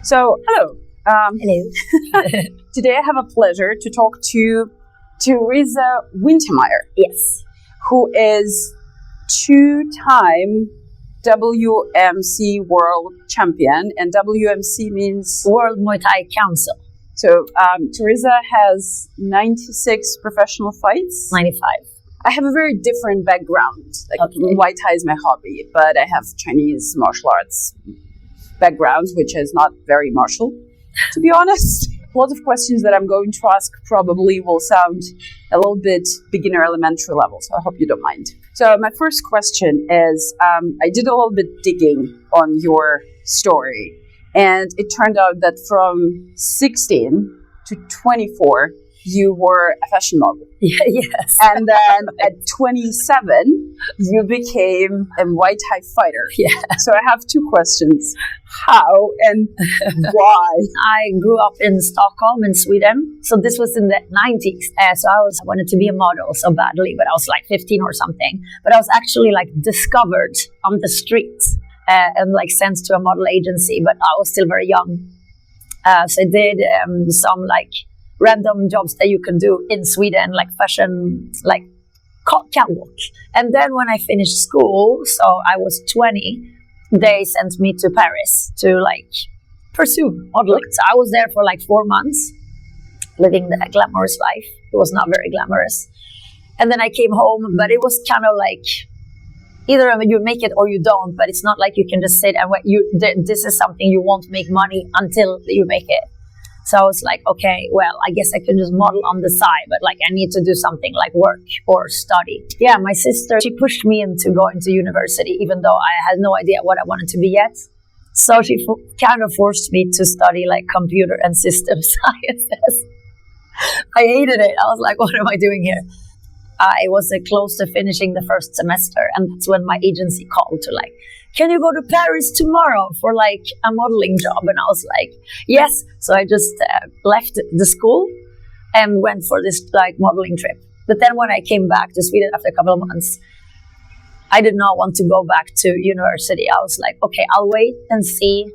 So, hello. Hello. Today I have a pleasure to talk to Teresa Wintermyr. Yes. Who is two-time WMC World Champion, and WMC means World Muay Thai Council. So, Teresa has 96 professional fights. 95. I have a very different background. Okay. Muay Thai is my hobby, but I have Chinese martial arts background, which is not very martial, to be honest. Lots of questions that I'm going to ask probably will sound a little bit beginner elementary level, so I hope you don't mind. So my first question is, I did a little bit digging on your story, and it turned out that from 16 to 24, you were a fashion model. Yes. And then at 27, you became a Muay Thai fighter. Yeah. So I have two questions. How and why? I grew up in Stockholm in Sweden. So this was in the 90s. So I wanted to be a model so badly, but I was like 15 or something. But I was actually like discovered on the streets and like sent to a model agency, but I was still very young. So I did some like random jobs that you can do in Sweden, like fashion, like catwalk. And then when I finished school, so I was 20, they sent me to Paris to like pursue modeling. So I was there for like 4 months, living the glamorous life. It was not very glamorous. And then I came home, but it was kind of like either you make it or you don't, but it's not like you can just sit and this is something you won't make money until you make it. So I was like, okay, well, I guess I can just model on the side, but like I need to do something like work or study. Yeah, my sister, she pushed me into going to university, even though I had no idea what I wanted to be yet. So she kind of forced me to study like computer and system sciences. I hated it. I was like, what am I doing here? I was close to finishing the first semester, and that's when my agency called to like, can you go to Paris tomorrow for like a modeling job? And I was like, yes. So I just left the school and went for this like modeling trip. But then when I came back to Sweden after a couple of months, I did not want to go back to university. I was like, okay, I'll wait and see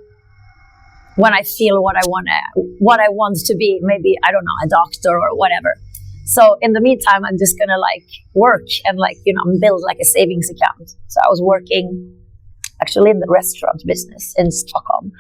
when I feel what I want to be. Maybe, I don't know, a doctor or whatever. So in the meantime, I'm just gonna like work and like, build like a savings account. So I was working actually in the restaurant business in Stockholm.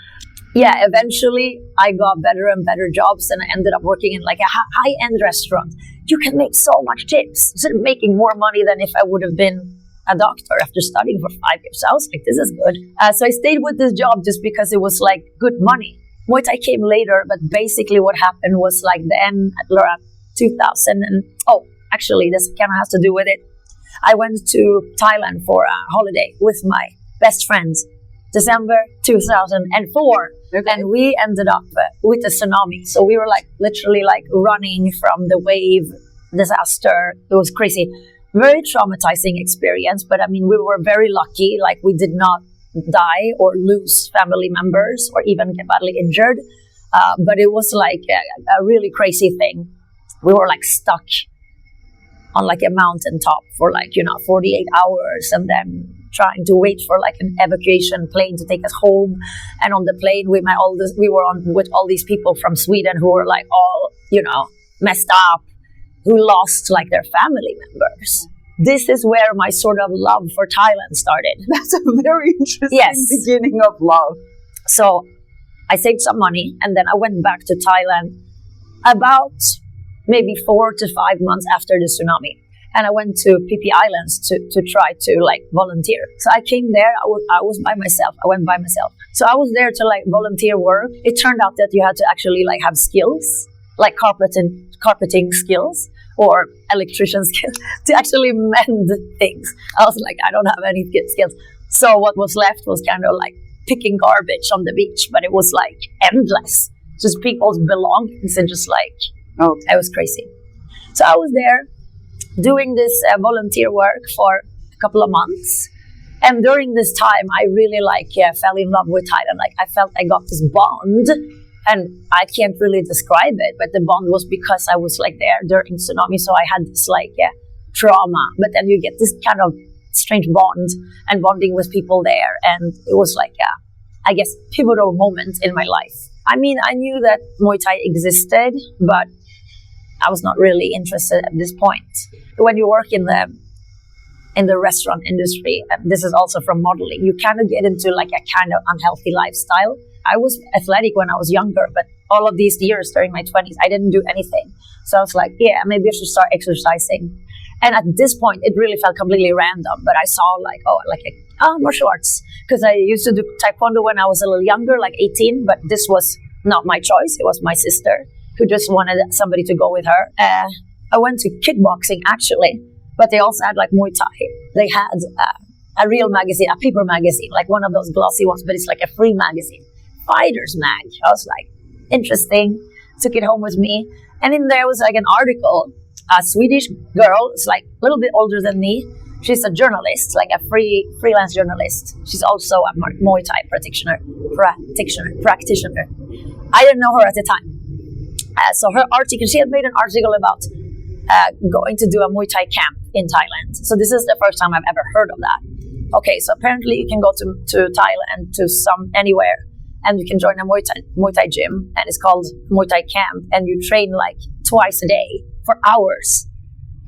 Yeah, eventually I got better and better jobs, and I ended up working in like a high-end restaurant. You can make so much tips. So making more money than if I would have been a doctor after studying for 5 years. So I was like, this is good. So I stayed with this job just because it was like good money. Muay Thai came later, but basically what happened was like the end at 2000. And actually this kind of has to do with it. I went to Thailand for a holiday with my best friends, December 2004. Okay. And we ended up with a tsunami. So we were like literally like running from the wave disaster. It was crazy. Very traumatizing experience. But I mean, we were very lucky. Like we did not die or lose family members or even get badly injured. But it was like a really crazy thing. We were like stuck on like a mountaintop for like, 48 hours, and then trying to wait for like an evacuation plane to take us home. And on the plane we were on with all these people from Sweden who were like all, messed up, who lost like their family members. This is where my sort of love for Thailand started. That's a very interesting beginning of love. So I saved some money, and then I went back to Thailand about maybe 4 to 5 months after the tsunami. And I went to Phi Phi Islands to try to like volunteer. So I came there, I was by myself. I went by myself. So I was there to like volunteer work. It turned out that you had to actually like have skills, like carpeting skills or electrician skills to actually mend things. I was like, I don't have any skills. So what was left was kind of like picking garbage on the beach, but it was like endless. Just people's belongings and just like, it was crazy. So I was there doing this volunteer work for a couple of months. And during this time, I really fell in love with Thailand. Like I felt I got this bond, and I can't really describe it, but the bond was because I was like there during tsunami. So I had this trauma, but then you get this kind of strange bond and bonding with people there. And it was like I guess, pivotal moment in my life. I mean, I knew that Muay Thai existed, but I was not really interested at this point. When you work in the restaurant industry, and this is also from modeling, you kind of get into like a kind of unhealthy lifestyle. I was athletic when I was younger, but all of these years during my 20s, I didn't do anything. So I was like, yeah, maybe I should start exercising. And at this point, it really felt completely random. But I saw martial arts. Because I used to do taekwondo when I was a little younger, like 18. But this was not my choice. It was my sister who just wanted somebody to go with her. I went to kickboxing, actually. But they also had like Muay Thai. They had a real magazine, a paper magazine, like one of those glossy ones, but it's like a free magazine. Fighters Mag. I was like, interesting. Took it home with me. And in there was like an article. A Swedish girl, is like a little bit older than me. She's a journalist, like a freelance journalist. She's also a Muay Thai practitioner. I didn't know her at the time. So her article, she had made an article about going to do a Muay Thai camp in Thailand. So this is the first time I've ever heard of that. Okay, so apparently you can go to Thailand, to anywhere, and you can join a Muay Thai gym, and it's called Muay Thai camp, and you train like twice a day for hours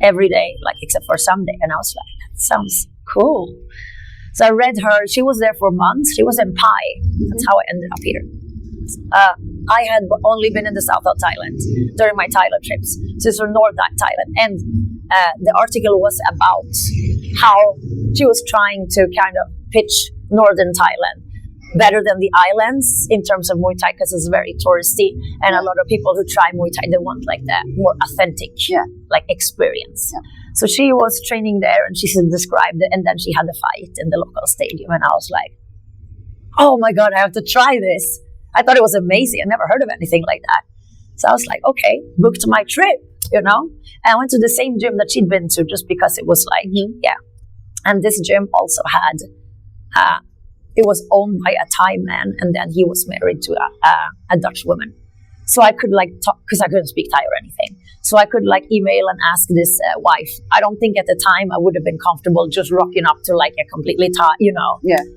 every day, like except for Sunday. And I was like, that sounds cool. So I read her. She was there for months. She was in Pai. That's how I ended up here. I had only been in the south of Thailand during my Thailand trips. So it's from north Thailand. And the article was about how she was trying to kind of pitch northern Thailand better than the islands in terms of Muay Thai, because it's very touristy, and a lot of people who try Muay Thai, they want like that more authentic like experience. So she was training there, and she described it, and then she had a fight in the local stadium, and I was like, oh my god, I have to try this. I thought it was amazing. I never heard of anything like that. So I was like, okay, booked my trip, and I went to the same gym that she'd been to, just because it was like and this gym also had it was owned by a Thai man, and then he was married to a Dutch woman. So I could like talk, because I couldn't speak Thai or anything. So I could like email and ask this wife. I don't think at the time I would have been comfortable just rocking up to like a completely Thai,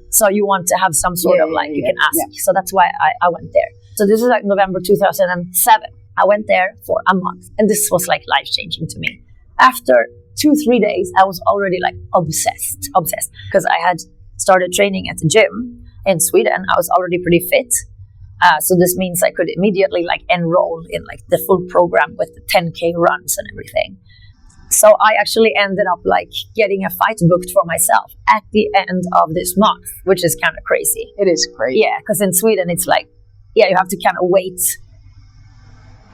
So you want to have some sort of like, you can ask. Yeah. So that's why I went there. So this is like November 2007. I went there for a month, and this was like life-changing to me. After 2-3 days, I was already like obsessed, because I had started training at the gym in Sweden. I was already pretty fit. So this means I could immediately like enroll in like the full program with the 10K runs and everything. So I actually ended up like getting a fight booked for myself at the end of this month, which is kind of crazy. It is crazy. Yeah, because in Sweden it's like, you have to kind of wait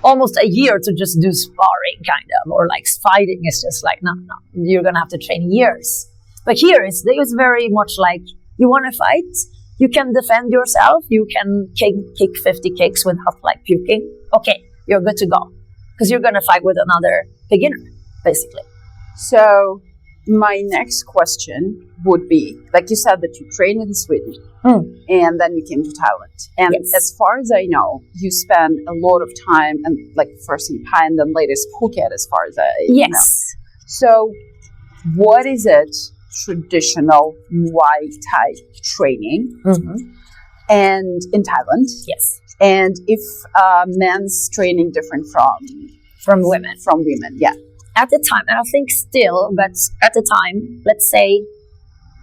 almost a year to just do sparring kind of, or like fighting is just like, no, you're going to have to train years. But here it's very much like, you want to fight, you can defend yourself, you can kick 50 kicks without like puking. Okay, you're good to go. Because you're going to fight with another beginner, basically. So my next question would be, like you said that you trained in Sweden and then you came to Thailand. And as far as I know, you spent a lot of time, and like first in Pai and then later Phuket, as far as I know. So what is it? Traditional Muay Thai training and in Thailand. Yes. And if men's training different from women? From women, yeah. At the time, and I think still, but at the time, let's say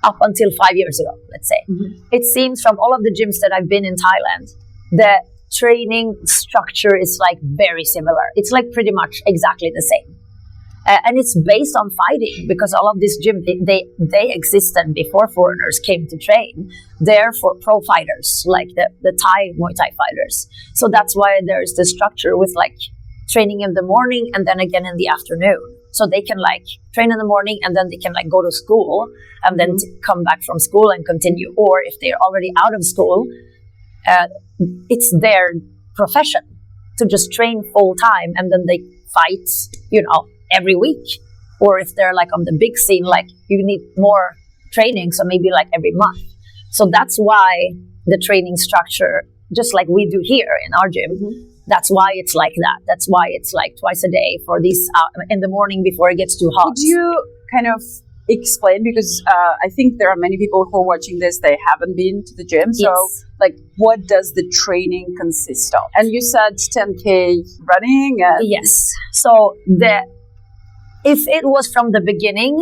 up until 5 years ago, it seems from all of the gyms that I've been in Thailand, the training structure is like very similar. It's like pretty much exactly the same. And it's based on fighting, because all of these gyms, they existed before foreigners came to train. They're for pro fighters, like the Thai Muay Thai fighters. So that's why there's the structure with like training in the morning and then again in the afternoon. So they can like train in the morning and then they can like go to school and then come back from school and continue. Or if they're already out of school, it's their profession to just train full time, and then they fight, every week. Or if they're like on the big scene, like you need more training, so maybe like every month. So that's why the training structure, just like we do here in our gym, that's why it's like that. That's why it's like twice a day for these in the morning before it gets too hot. Could you kind of explain, because I think there are many people who are watching this, they haven't been to the gym. So, Yes. like, what does the training consist of? And you said 10K running. And Yes. So if it was from the beginning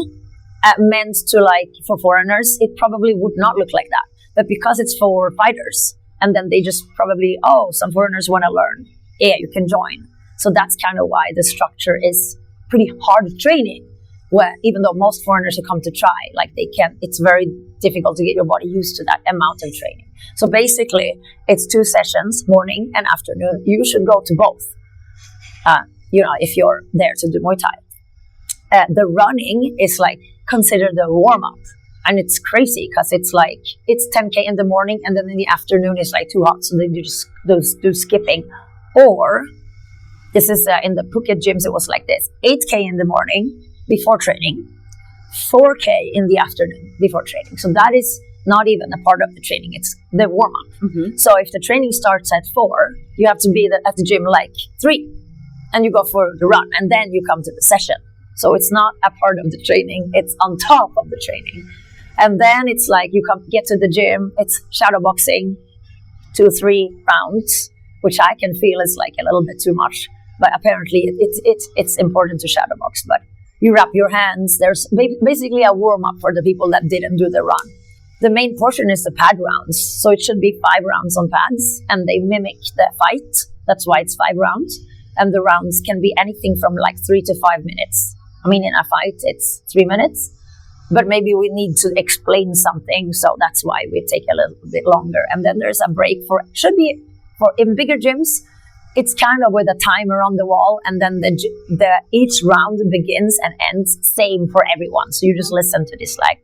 meant to like for foreigners, it probably would not look like that. But because it's for fighters, and then they just probably, some foreigners want to learn. Yeah, you can join. So that's kind of why the structure is pretty hard training. Where even though most foreigners who come to try, like they can, it's very difficult to get your body used to that amount of training. So basically, it's 2 sessions, morning and afternoon. You should go to both. If you're there to do Muay Thai. The running is like considered a warm up, and it's crazy because it's 10K in the morning, and then in the afternoon it's like too hot, so then you just do skipping. Or this is in the Phuket gyms, it was like this: 8K in the morning before training, 4K in the afternoon before training. So that is not even a part of the training, it's the warm-up. Mm-hmm. So if the training starts at 4, you have to be at the gym like 3, and you go for the run, and then you come to the session. So it's not a part of the training, it's on top of the training. And then it's like you get to the gym, it's shadow boxing, 2-3 rounds, which I can feel is like a little bit too much, but apparently it's important to shadow box. But you wrap your hands. There's basically a warm-up for the people that didn't do the run. The main portion is the pad rounds. So it should be 5 rounds on pads, and they mimic the fight. That's why it's 5 rounds. And the rounds can be anything from like 3 to 5 minutes. I mean, in a fight, it's 3 minutes. But maybe we need to explain something, so that's why we take a little bit longer. And then there's a break in bigger gyms. It's kind of with a timer on the wall, and then each round begins and ends same for everyone. So you just listen to this, like,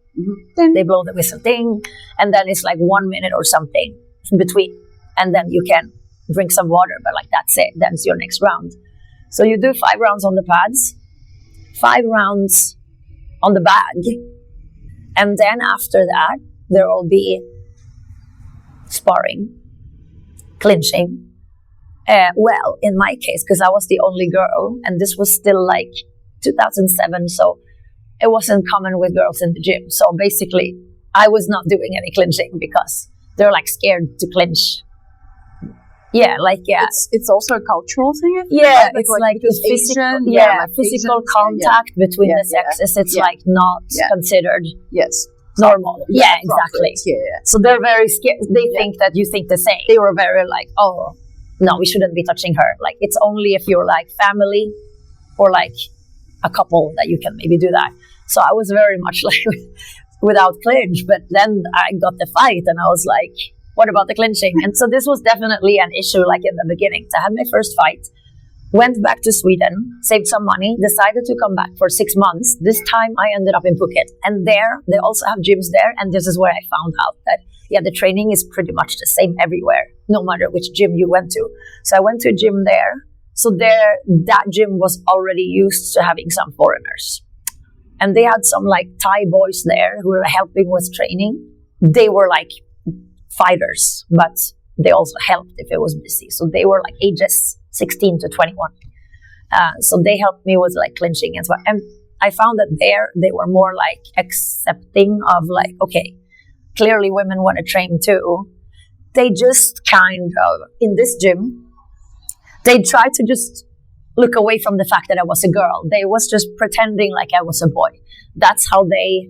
they blow the whistle ding, and then it's like 1 minute or something in between. And then you can drink some water, but like that's it. That's your next round. So you do 5 rounds on the pads, 5 rounds on the bag. And then after that, there will be sparring, clinching. Well, in my case, because I was the only girl, and this was still like 2007, so it wasn't common with girls in the gym. So basically, I was not doing any clinching because they're like scared to clinch. Yeah. It's also a cultural thing, I think. Yeah, right? it's like the physical, Asian, physical contact between the sexes. It's like not considered normal. Yeah, exactly. Yeah. So they're very scared. They think that you think the same. They were very like, oh, no, we shouldn't be touching her. Like, it's only if you're like family or like a couple that you can maybe do that. So I was very much like without clinch. But then I got the fight, and I was like, what about the clinching? And so this was definitely an issue, like in the beginning. So I had my first fight, went back to Sweden, saved some money, decided to come back for 6 months. This time I ended up in Phuket. And there, they also have gyms there. And this is where I found out that, the training is pretty much the same everywhere, no matter which gym you went to. So I went to a gym there. So that gym was already used to having some foreigners. And they had some like Thai boys there who were helping with training. They were like fighters, but they also helped if it was busy. So they were like ages 16 to 21. So they helped me with like clinching and so on. And I found that they were more like accepting of like, okay, clearly women want to train too. They just kind of, in this gym, they tried to just look away from the fact that I was a girl. They was just pretending like I was a boy. That's how they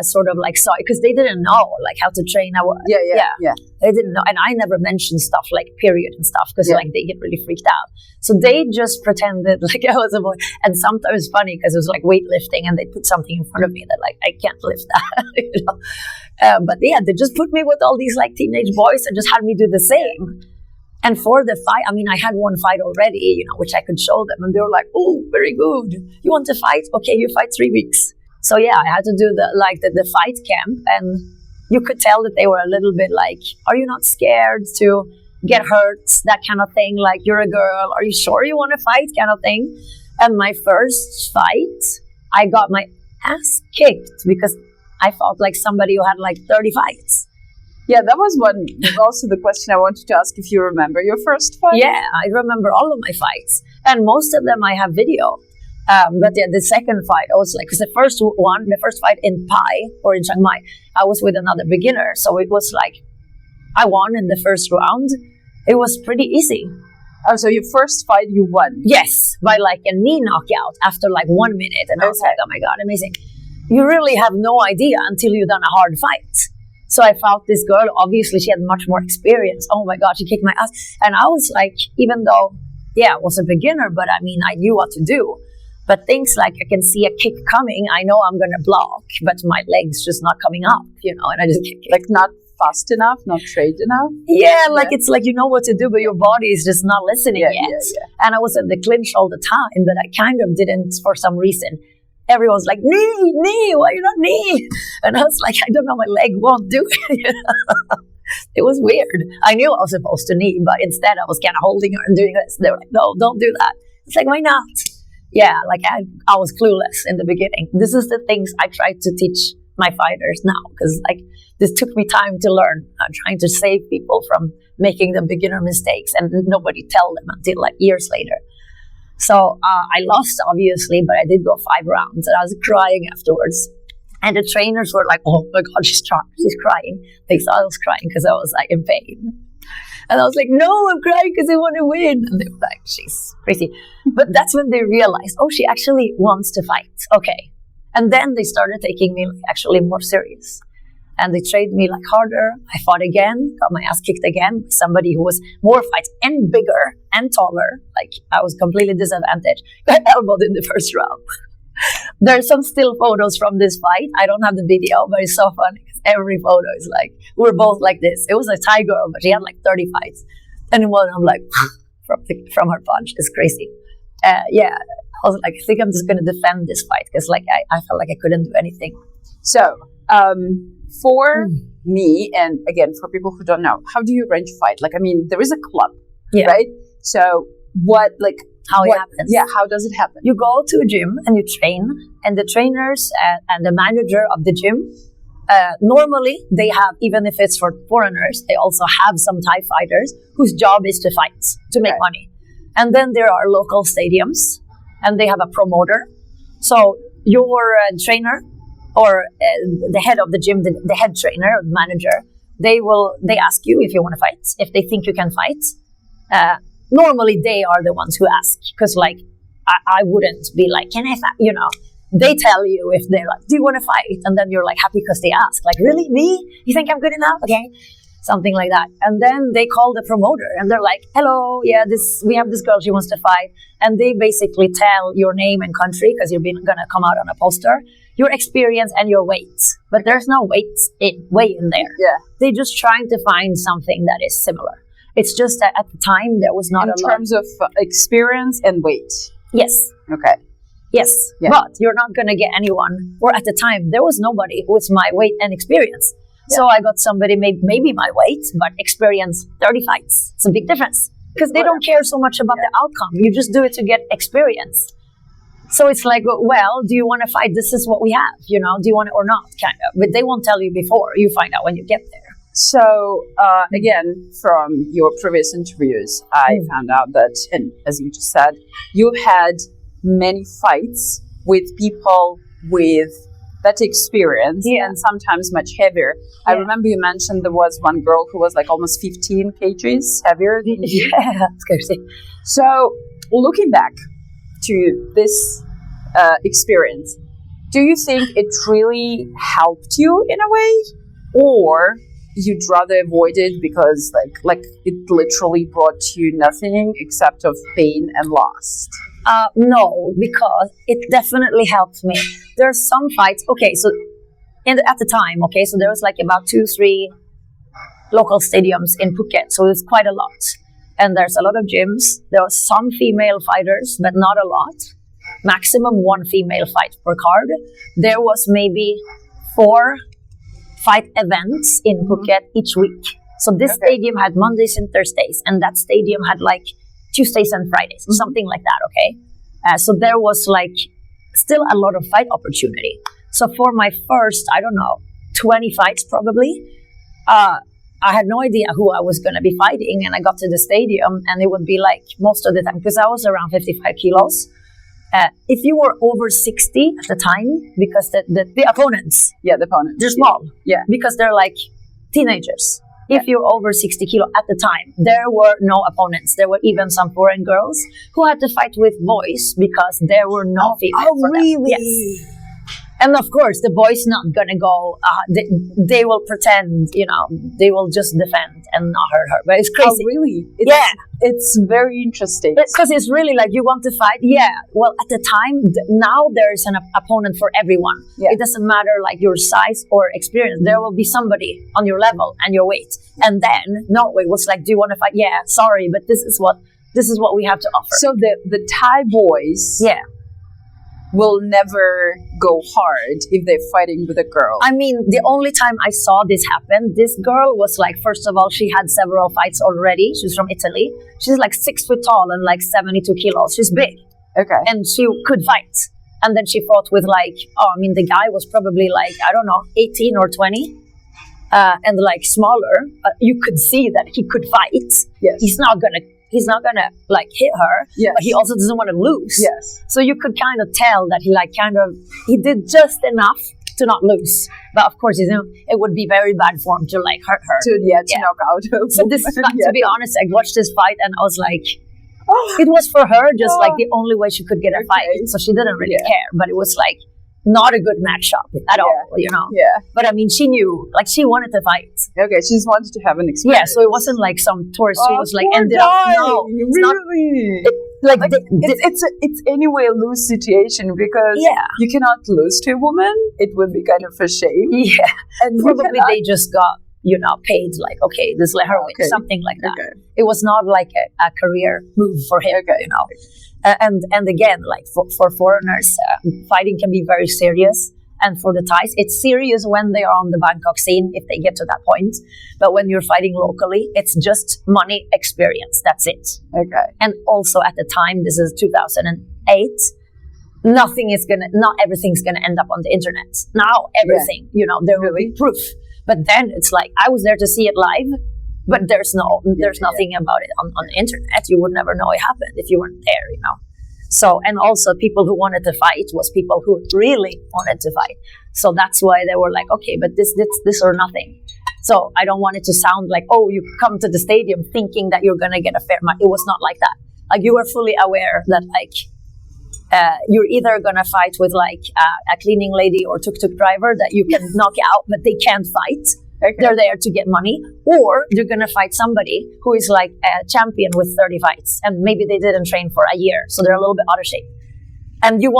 sort of like saw it, because they didn't know like how to train. Yeah. They didn't know, and I never mentioned stuff like period and stuff because like they get really freaked out. So they just pretended like I was a boy. And sometimes it's funny because it was like weightlifting, and they put something in front of me that like I can't lift that, but yeah, they just put me with all these like teenage boys and just had me do the same. And for the fight, I mean, I had one fight already, which I could show them, and they were like, "Oh, very good. You want to fight? Okay, you fight 3 weeks." So yeah, I had to do the fight camp, and you could tell that they were a little bit like, "Are you not scared to get hurt?" That kind of thing. Like, you're a girl. Are you sure you want to fight? Kind of thing. And my first fight, I got my ass kicked because I felt like somebody who had like 30 fights. Yeah, that was also the question I wanted to ask, if you remember your first fight. Yeah, I remember all of my fights, and most of them I have video. But yeah, the second fight, I was like, because the first fight in Pai or in Chiang Mai, I was with another beginner. So it was like, I won in the first round. It was pretty easy. Oh, so your first fight you won? Yes, by like a knee knockout after like 1 minute. And I was like, oh my God, amazing. You really have no idea until you've done a hard fight. So I fought this girl. Obviously, she had much more experience. Oh my God, she kicked my ass. And I was like, even though, I was a beginner, but I mean, I knew what to do. But things like I can see a kick coming, I know I'm going to block, but my leg's just not coming up, and I just kick it. Like not fast enough, not trained enough? Yeah, like it's like you know what to do, but your body is just not listening yet. Yeah. And I was at the clinch all the time, but I kind of didn't for some reason. Everyone's like, knee, why are you not knee? And I was like, I don't know, my leg won't do it. It was weird. I knew I was supposed to knee, but instead I was kind of holding her and doing this. They were like, no, don't do that. It's like, why not? Yeah, like I was clueless in the beginning. This is the things I try to teach my fighters now, because like this took me time to learn. I'm trying to save people from making the beginner mistakes, and nobody tell them until like years later. So I lost, obviously, but I did go 5 rounds, and I was crying afterwards. And the trainers were like, oh my God, she's crying. They thought I was crying because I was like in pain. And I was like, no, I'm crying because I want to win. And they were like, she's crazy. But that's when they realized, oh, she actually wants to fight. Okay. And then they started taking me actually more serious. And they trained me like harder. I fought again, got my ass kicked again by somebody who was more fights and bigger and taller. Like I was completely disadvantaged. Got elbowed in the first round. There's some still photos from this fight. I don't have the video, but it's so funny because every photo is like, we're both like this. It was a Thai girl, but she had like 30 fights. And in one, I'm like, from her punch. It's crazy. I was like, I think I'm just going to defend this fight because like I felt like I couldn't do anything. So, for me, and again, for people who don't know, how do you arrange a fight? Like, I mean, there is a club, right? So how it happens. Yeah, how does it happen? You go to a gym and you train, and the trainers and the manager of the gym, normally they have, even if it's for foreigners, they also have some Thai fighters whose job is to fight, to make money. And then there are local stadiums, and they have a promoter. So your trainer or the head of the gym, the head trainer or the manager, they ask you if you want to fight, if they think you can fight. Normally they are the ones who ask, because like I wouldn't be like, can I fight? They tell you if they're like, do you want to fight? And then you're like happy because they ask, like, really, me? You think I'm good enough? Okay, something like that. And then they call the promoter and they're like, hello, we have this girl, she wants to fight. And they basically tell your name and country, because you're gonna come out on a poster, your experience and your weight. But there's no weight in there. Yeah, they're just trying to find something that is similar. It's just that at the time there was not a lot. In terms of experience and weight? Yes. Okay. Yes. Yeah. But you're not going to get anyone, or at the time there was nobody with my weight and experience. Yeah. So I got somebody maybe my weight, but experience 30 fights. It's a big difference. Because they don't care so much about the outcome. You just do it to get experience. So it's like, well, do you want to fight? This is what we have, do you want it or not, kind of. But they won't tell you before. You find out when you get there. So, again, from your previous interviews, I found out that, and as you just said, you had many fights with people with that experience and sometimes much heavier. Yeah. I remember you mentioned there was one girl who was like almost 15 kgs heavier than you. Yeah, it's crazy. So, looking back to this experience, do you think it really helped you in a way? Or you'd rather avoid it because like it literally brought you nothing except of pain and loss? No, because it definitely helped me. There are some fights. Okay, so at the time, so there was like about 2-3 local stadiums in Phuket, so it's quite a lot. And there's a lot of gyms. There are some female fighters, but not a lot. Maximum 1 female fight per card. There was maybe 4 fight events in Phuket each week. So this stadium had Mondays and Thursdays, and that stadium had like Tuesdays and Fridays, something like that, okay? So there was like still a lot of fight opportunity. So for my first, 20 fights probably, I had no idea who I was going to be fighting, and I got to the stadium and it would be like most of the time, because I was around 55 kilos, if you were over 60 at the time, because the opponents, Yeah, the opponent. they're small. Yeah. Because they're like teenagers. If you're over 60 kilo at the time, there were no opponents. There were even some foreign girls who had to fight with boys because there were no females. Oh, really? Yes. And of course, the boys not gonna go. They will pretend, they will just defend and not hurt her. But it's crazy. Oh, really? It's very interesting. Because it's really like, you want to fight? Yeah. Well, at the time, now there's an opponent for everyone. Yeah. It doesn't matter like your size or experience. There will be somebody on your level and your weight. And then Norway was like, do you want to fight? Yeah, sorry, but this is what we have to offer. So the Thai boys will never go hard if they're fighting with a girl. I mean, the only time I saw this happen, this girl was like, first of all, she had several fights already. She's from Italy. She's like 6 foot tall and like 72 kilos. She's big. Okay. And she could fight. And then she fought with the guy was probably like, I don't know, 18 or 20. And like smaller. You could see that he could fight. Yes. He's not gonna like hit her, yes. But he also doesn't want to lose. Yes. So you could kind of tell that he did just enough to not lose. But of course, it would be very bad for him to like hurt her. To knock out. So this, to be honest, I watched this fight and I was like, it was for her just like the only way she could get a fight. So she didn't really care. But it was like not a good matchup at all, Yeah. But I mean, she knew, like she wanted to fight. Okay, she just wanted to have an experience. Yeah, so it wasn't like some tourist who was like ended guy. up. No, really. It's anyway a lose situation because you cannot lose to a woman. It would be kind of a shame. Yeah, and probably they just got paid like, okay, just let her win, something like that. Okay. It was not like a career move for him, And again, like for foreigners, fighting can be very serious. And for the Thais, it's serious when they are on the Bangkok scene, if they get to that point. But when you're fighting locally, it's just money, experience. That's it. Okay. And also at the time, this is 2008, not everything's going to end up on the internet. Now, everything, there will be proof. But then it's like, I was there to see it live, but there's nothing about it on the internet. You would never know it happened if you weren't there, So, and also people who wanted to fight was people who really wanted to fight. So that's why they were like, okay, but this or nothing. So I don't want it to sound like, oh, you come to the stadium thinking that you're going to get a fair match. It was not like that. Like you were fully aware that you're either going to fight with like a cleaning lady or tuk-tuk driver that you can knock out, but they can't fight. Okay. They're there to get money, or you're going to fight somebody who is like a champion with 30 fights and maybe they didn't train for a year. So they're a little bit out of shape. And you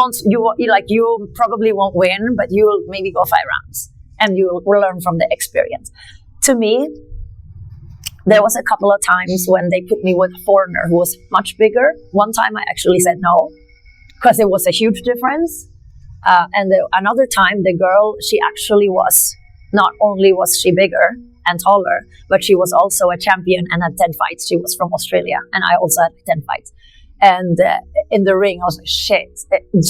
probably won't win, but you will maybe go 5 rounds and you will learn from the experience. To me, there was a couple of times when they put me with a foreigner who was much bigger. One time I actually said no because it was a huge difference. Another time, the girl, she actually was, not only was she bigger and taller, but she was also a champion and had 10 fights. She was from Australia and I also had 10 fights. And in the ring, I was like, shit.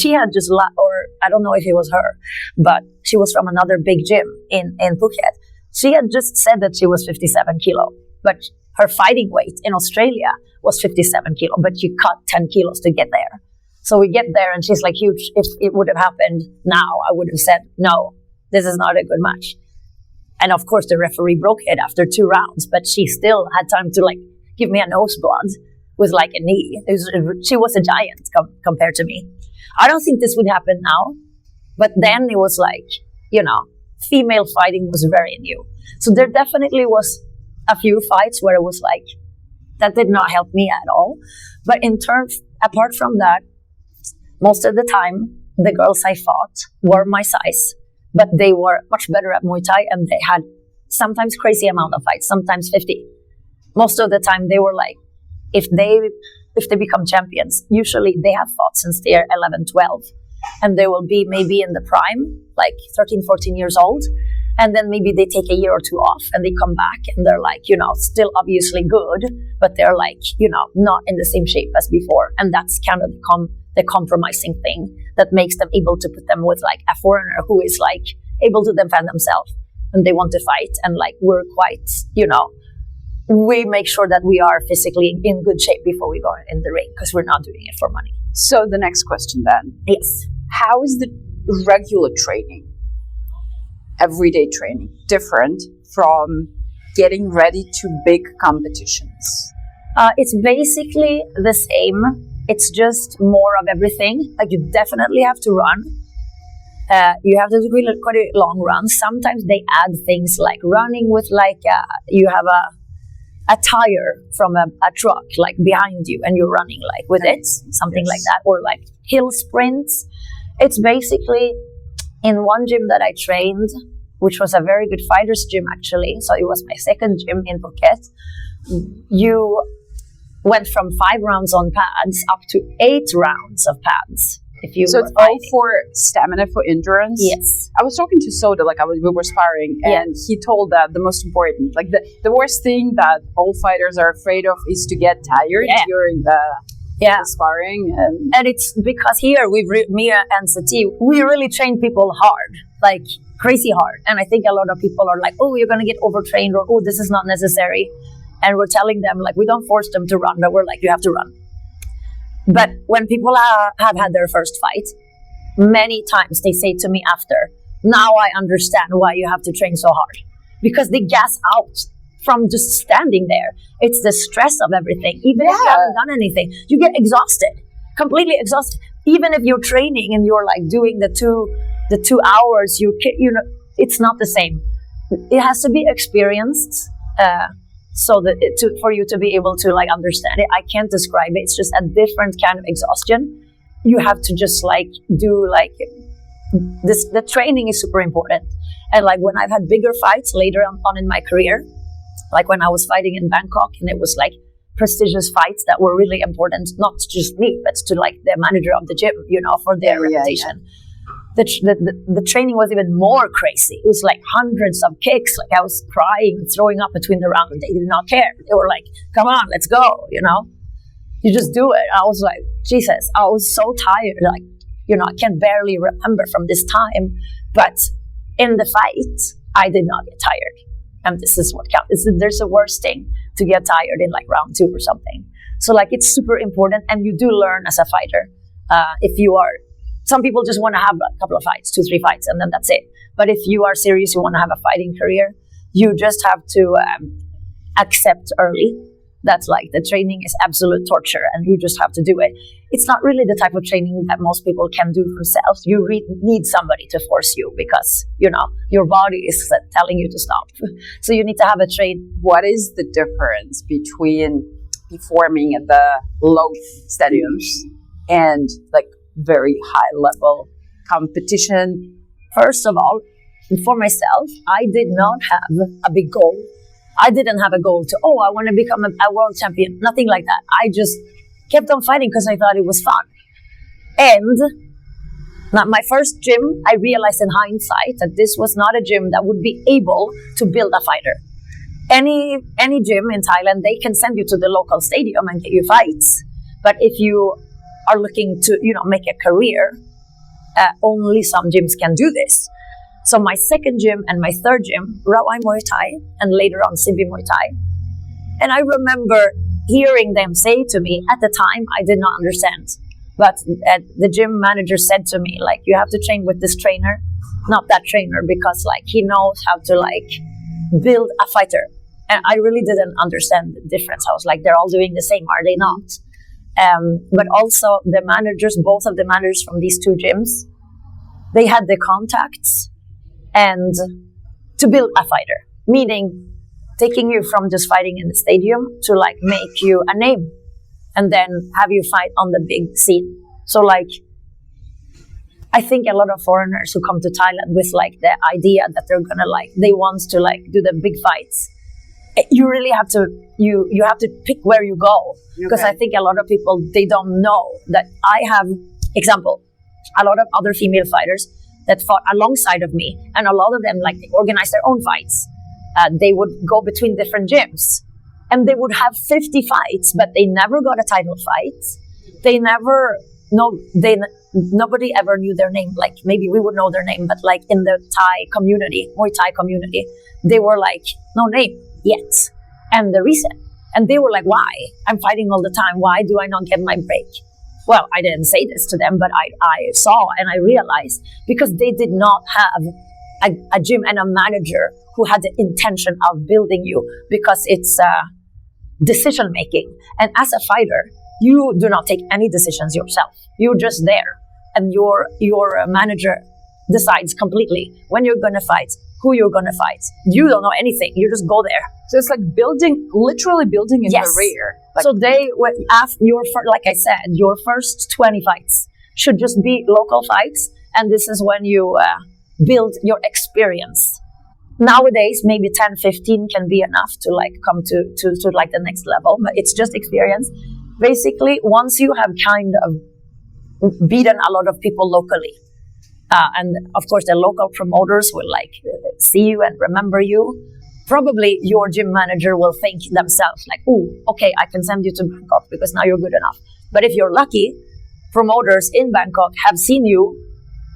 She had just, or I don't know if it was her, but she was from another big gym in Phuket. She had just said that she was 57 kilo, but her fighting weight in Australia was 57 kilo, but she cut 10 kilos to get there. So we get there and she's like huge. If it would have happened now, I would have said, no, this is not a good match. And of course, the referee broke it after 2 rounds, but she still had time to like give me a noseblood with like a knee. She was a giant compared to me. I don't think this would happen now, but then it was like, female fighting was very new. So there definitely was a few fights where it was like, that did not help me at all. But apart from that, most of the time, the girls I fought were my size, but they were much better at Muay Thai and they had sometimes crazy amount of fights, sometimes 50. Most of the time they were like, if they become champions, usually they have fought since they're 11, 12, and they will be maybe in the prime, like 13, 14 years old. And then maybe they take a year or 2 off and they come back and they're like, still obviously good, but they're like, not in the same shape as before. And that's kind of the compromising thing that makes them able to put them with like a foreigner who is like able to defend themselves and they want to fight. And like, we're quite, we make sure that we are physically in good shape before we go in the ring because we're not doing it for money. So the next question then. Yes. How is the regular training, everyday training, different from getting ready to big competitions? It's basically the same. It's just more of everything. Like, you definitely have to run. You have to do really quite a long run. Sometimes they add things like running with you have a tire from a truck like behind you and you're running like with it, something like that, or like hill sprints. It's basically in one gym that I trained, which was a very good fighters gym actually. So it was my second gym in Phuket. You went from 5 rounds on pads up to 8 rounds of pads. So it's all for stamina, for endurance? Yes. I was talking to Soda, we were sparring, and he told that the most important, the worst thing that all fighters are afraid of is to get tired during the sparring. And it's because here, Mia and Sati, we really train people hard, like crazy hard. And I think a lot of people are like, oh, you're going to get overtrained, or, oh, this is not necessary. And we're telling them, like, we don't force them to run, but we're like, you have to run. But when people have had their first fight, many times they say to me after, now I understand why you have to train so hard. Because they gas out from just standing there. It's the stress of everything. Even if you haven't done anything, you get exhausted, completely exhausted. Even if you're training and you're like doing the two hours, you know, it's not the same. It has to be experienced. So that for you to be able to like understand it. I can't describe it. It's just a different kind of exhaustion. You have to just like do like this. The training is super important. And like when I've had bigger fights later on in my career, like when I was fighting in Bangkok, and it was like prestigious fights that were really important, not just me, but to like the manager of the gym, you know, for their reputation. The training was even more crazy. It was like hundreds of kicks. Like I was crying and throwing up between the rounds. They did not care. They were like, come on, let's go, you know. You just do it. I was like, Jesus, I was so tired. Like, you know, I can barely remember from this time. But in the fight, I did not get tired. And this is what counts. There's a worse thing to get tired in like round 2 or something. So like it's super important. And you do learn as a fighter. If you are, some people just want to have a couple of fights, 2-3 fights, and then that's it. But if you are serious, you want to have a fighting career, you just have to accept early that like the training is absolute torture and you just have to do it. It's not really the type of training that most people can do themselves. You need somebody to force you because, you know, your body is telling you to stop. So you need to have a train. What is the difference between performing at the low stadiums and like very high level competition? First of all, for myself, I did not have a big goal. I didn't have a goal to, I want to become a world champion. Nothing like that. I just kept on fighting because I thought it was fun. And now my first gym, I realized in hindsight that this was not a gym that would be able to build a fighter. Any gym in Thailand, they can send you to the local stadium and get you fights. But if you are looking to, you know, make a career, only some gyms can do this. So my second gym and my third gym, Muai Thai, and later on Simbi Muay Thai. And I remember hearing them say to me, at the time, I did not understand. But the gym manager said to me, like, you have to train with this trainer, not that trainer, because like he knows how to like build a fighter. And I really didn't understand the difference. I was like, they're all doing the same, are they not? But also the managers, both of the managers from these 2 gyms, they had the contacts and to build a fighter, meaning taking you from just fighting in the stadium to like make you a name and then have you fight on the big scene. So like, I think a lot of foreigners who come to Thailand with like the idea that they're gonna like, they want to like do the big fights. You really have to, you have to pick where you go. Because I think a lot of people, they don't know that I have, example, a lot of other female fighters that fought alongside of me. And a lot of them, like, they organize their own fights. They would go between different gyms. And they would have 50 fights, but they never got a title fight. They never, nobody ever knew their name. Like, maybe we would know their name, but like in the Thai community, Muay Thai community, they were like, no name yet. And the reason, and they were like, why? I'm fighting all the time. Why do I not get my break? well, I didn't say this to them, but I saw and I realized, because they did not have a gym and a manager who had the intention of building you, because it's decision making. And as a fighter, you do not take any decisions yourself. You're just there, and your manager decides completely when you're going to fight, who you're going to fight. You don't know anything. You just go there. So it's like literally building a career. Like, so they went after like I said, your first 20 fights should just be local fights, and this is when you build your experience. Nowadays, maybe 10, 15 can be enough to like come to like the next level, but it's just experience. Basically, once you have kind of beaten a lot of people locally, and of course the local promoters will like see you and remember you, probably your gym manager will think themselves like, oh, okay, I can send you to Bangkok because now you're good enough. But if you're lucky, promoters in Bangkok have seen you.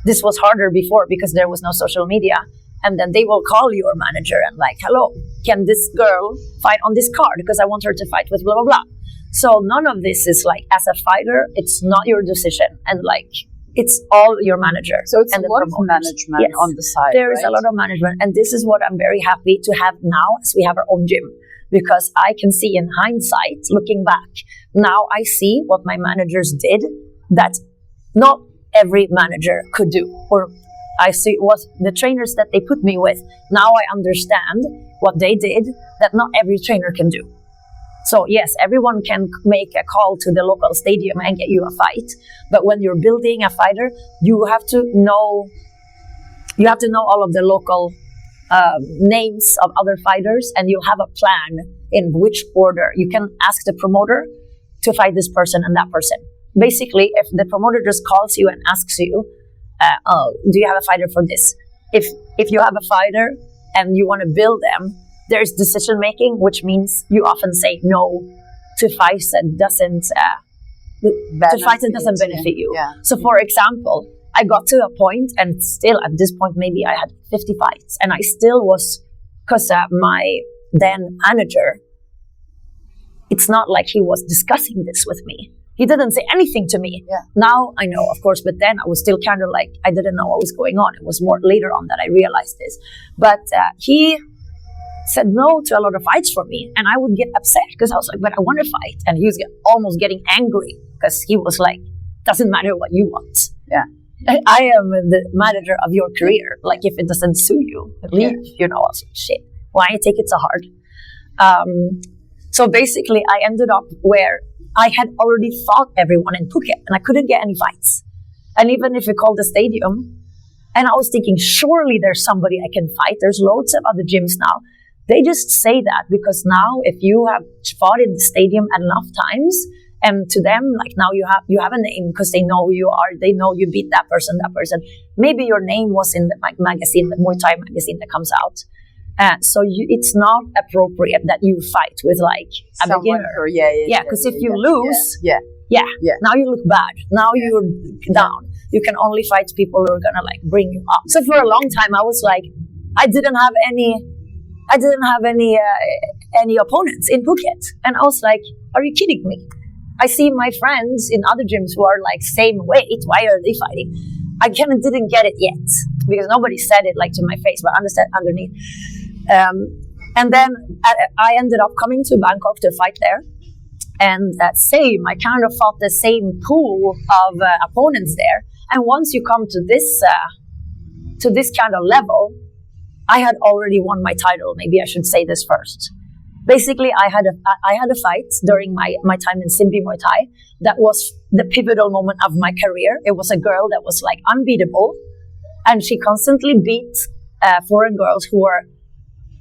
This was harder before because there was no social media. And then they will call your manager and like, hello, can this girl fight on this card? Because I want her to fight with blah, blah, blah. So none of this is like, as a fighter, it's not your decision. And like, it's all your manager. So it's a lot of management on the side. There is a lot of management. And this is what I'm very happy to have now as we have our own gym. Because I can see in hindsight, looking back, now I see what my managers did that not every manager could do. Or I see what the trainers that they put me with. Now I understand what they did that not every trainer can do. So yes, everyone can make a call to the local stadium and get you a fight. But when you're building a fighter, you have to know all of the local names of other fighters, and you'll have a plan in which order. You can ask the promoter to fight this person and that person. Basically, if the promoter just calls you and asks you, do you have a fighter for this? If you have a fighter and you want to build them, there's decision making, which means you often say no to fights that doesn't benefit you. Yeah. So, for example, I got to a point, and still at this point, maybe I had 50 fights, and I still was, because my then manager, it's not like he was discussing this with me. He didn't say anything to me. Yeah. Now I know, of course, but then I was still kind of like, I didn't know what was going on. It was more later on that I realized this. But he said no to a lot of fights for me, and I would get upset because I was like, but I want to fight. And he was almost getting angry because he was like, doesn't matter what you want. Yeah. I am the manager of your career. Like, if it doesn't suit you, leave. I was like, shit, why you take it so hard? So basically, I ended up where I had already fought everyone in Phuket, and I couldn't get any fights. And even if you call the stadium, and I was thinking, surely there's somebody I can fight. There's loads of other gyms now. They just say that because now if you have fought in the stadium enough times, and to them, like, now you have a name because they know who you are. They know you beat that person. Maybe your name was in the magazine, the Muay Thai magazine that comes out. So it's not appropriate that you fight with like a beginner. Because if you lose, now you look bad. Now you're down. You can only fight people who are gonna like bring you up. So for a long time, I was like, I didn't have any opponents in Phuket, and I was like, are you kidding me? I see my friends in other gyms who are like same weight. Why are they fighting? I kind of didn't get it yet because nobody said it like to my face, but I understand underneath. And then I ended up coming to Bangkok to fight there. And I kind of fought the same pool of opponents there. And once you come to this kind of level, I had already won my title. Maybe I should say this first. Basically, I had a fight during my time in Simpi Muay Thai. That was the pivotal moment of my career. It was a girl that was like unbeatable. And she constantly beat foreign girls who were,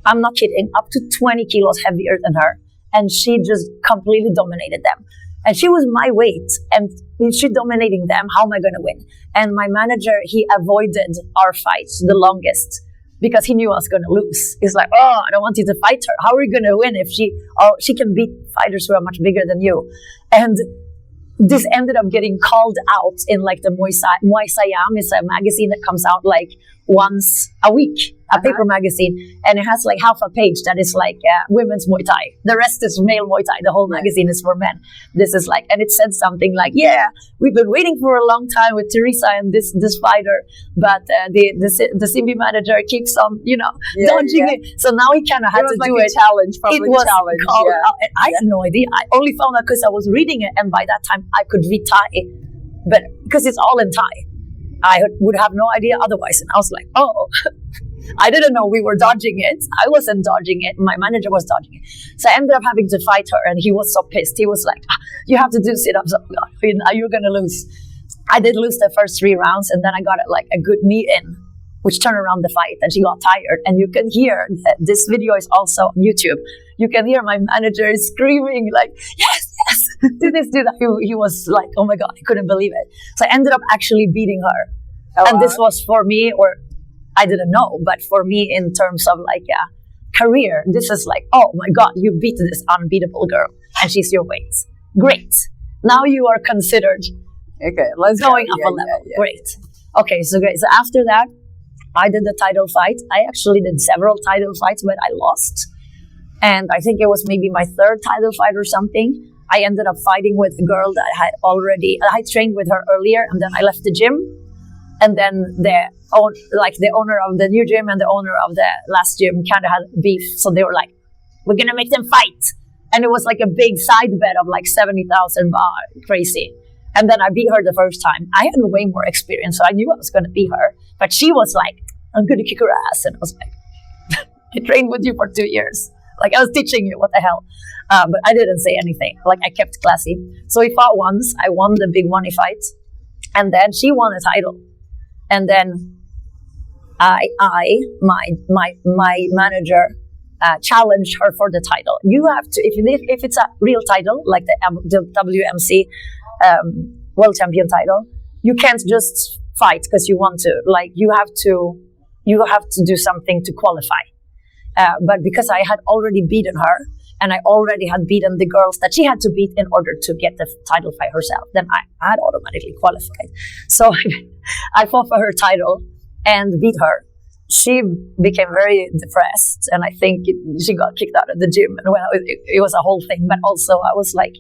I'm not kidding, up to 20 kilos heavier than her. And she just completely dominated them. And she was my weight. And she dominating them, how am I going to win? And my manager, he avoided our fights the longest because he knew I was going to lose. He's like, oh, I don't want you to fight her. How are you going to win if she can beat fighters who are much bigger than you? And this ended up getting called out in like the Muay Siam is a magazine that comes out like once a week. a paper magazine, and it has like half a page that is like women's Muay Thai. The rest is male Muay Thai. The whole magazine is for men. This is like, and it said something like, yeah, we've been waiting for a long time with Teresa and this fighter, but the Simbi manager keeps on, dodging it. So now he kind of had to do it. Challenge, public challenge. And I had no idea. I only found out because I was reading it, and by that time I could read Thai, but because it's all in Thai, I would have no idea otherwise. And I was like, oh. I didn't know we were dodging it. I wasn't dodging it. My manager was dodging it. So I ended up having to fight her, and he was so pissed. He was like, you have to do sit-ups. Oh God, you're going to lose. I did lose the first 3 rounds, and then I got like a good knee in, which turned around the fight, and she got tired. And you can hear, this video is also on YouTube, you can hear my manager screaming like, yes, do this, do that. He was like, oh my God, I couldn't believe it. So I ended up actually beating her. And this was for me, or I didn't know, but for me in terms of like a career, this is like, oh my God, you beat this unbeatable girl and she's your weight. Great. Now you are considered let's going up a level. Great. Okay, so great. So after that, I did the title fight. I actually did several title fights, but I lost. And I think it was maybe my 3rd title fight or something. I ended up fighting with a girl that I trained with her earlier, and then I left the gym. And then the owner of the new gym and the owner of the last gym kind of had beef. So they were like, we're going to make them fight. And it was like a big side bet of like 70,000 baht, crazy. And then I beat her the first time. I had way more experience, so I knew I was going to beat her. But she was like, I'm going to kick her ass. And I was like, I trained with you for 2 years. Like, I was teaching you, what the hell? But I didn't say anything. Like, I kept classy. So we fought once. I won the big money fight. And then she won a title. And then my manager challenged her for the title. You have to, if it's a real title, like the WMC World Champion title, you can't just fight because you want to. Like, you have to do something to qualify. But because I had already beaten her, and I already had beaten the girls that she had to beat in order to get the title fight herself, then I had automatically qualified. So I fought for her title and beat her. She became very depressed, and I think she got kicked out of the gym. And it was a whole thing. But also, I was like,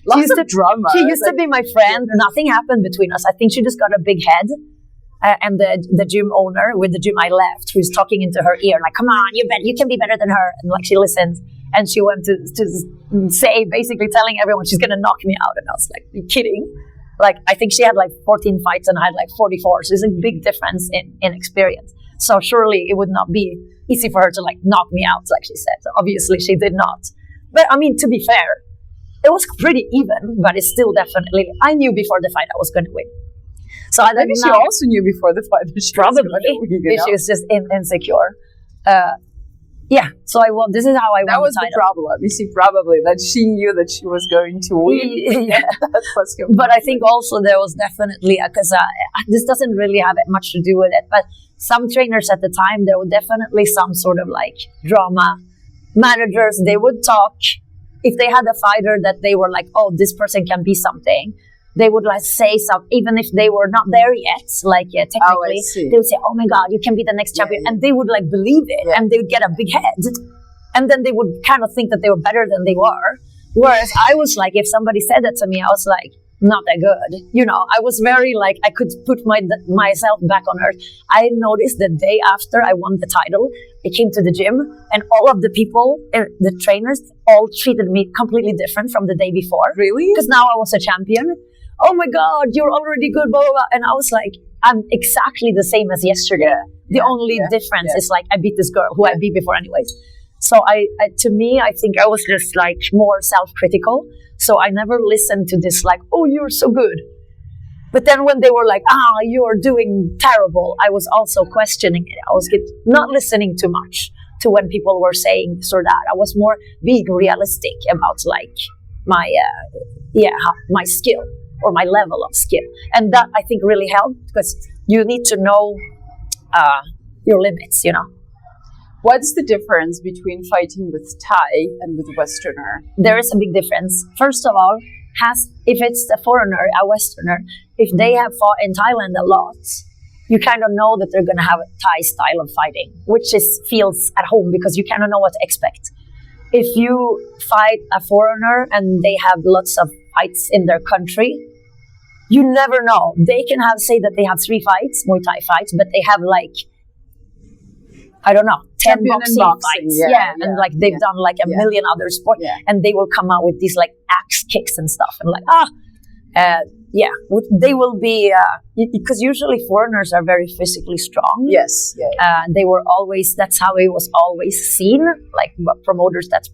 lots of drama. She used to be my friend. Nothing happened between us. I think she just got a big head. And the gym owner with the gym I left, who's talking into her ear, like, come on, you can be better than her. And like, she listened, and she went to say, basically telling everyone she's going to knock me out. And I was like, are you kidding? Like, I think she had like 14 fights and I had like 44. So there's a big difference in experience. So surely it would not be easy for her to like knock me out, like she said. So obviously she did not. But I mean, to be fair, it was pretty even, but it's still definitely, I knew before the fight I was going to win. So maybe she also knew before the fight that she probably she was just insecure. So this is how I won. That was the problem. You see, probably that she knew that she was going to win. Yeah. But I think also there was definitely, because this doesn't really have much to do with it, but some trainers at the time, there were definitely some sort of like drama. Managers, they would talk. If they had a fighter that they were like, oh, this person can be something, they would like say something, even if they were not there yet, technically, they would say, oh my God, you can be the next champion. And they would like believe it, and they would get a big head. And then they would kind of think that they were better than they were. Whereas I was like, if somebody said that to me, I was like, not that good. I was very like, I could put myself back on earth. I noticed the day after I won the title, I came to the gym, and all of the people, the trainers, all treated me completely different from the day before. Really? Because now I was a champion. Oh my God, you're already good, blah, blah, blah. And I was like, I'm exactly the same as yesterday. The only difference is like, I beat this girl who I beat before anyways. So to me, I think I was just like more self-critical. So I never listened to this like, oh, you're so good. But then when they were like, you're doing terrible, I was also questioning it. I was not listening too much to when people were saying this or that. I was more being realistic about like my skill or my level of skill. And that I think really helped, because you need to know your limits, What's the difference between fighting with Thai and with Westerner? There is a big difference. First of all, if it's a foreigner, a Westerner, if they have fought in Thailand a lot, you kind of know that they're going to have a Thai style of fighting, which feels at home because you kind of know what to expect. If you fight a foreigner and they have lots of fights in their country, you never know. They can say that they have 3 fights, Muay Thai fights, but they have like, I don't know, 10 boxing fights. Yeah. And like they've done like a million other sports, and they will come out with these like axe kicks and stuff, and like they will be because usually foreigners are very physically strong. Yes, they were always, that's how it was always seen. Like promoters, that's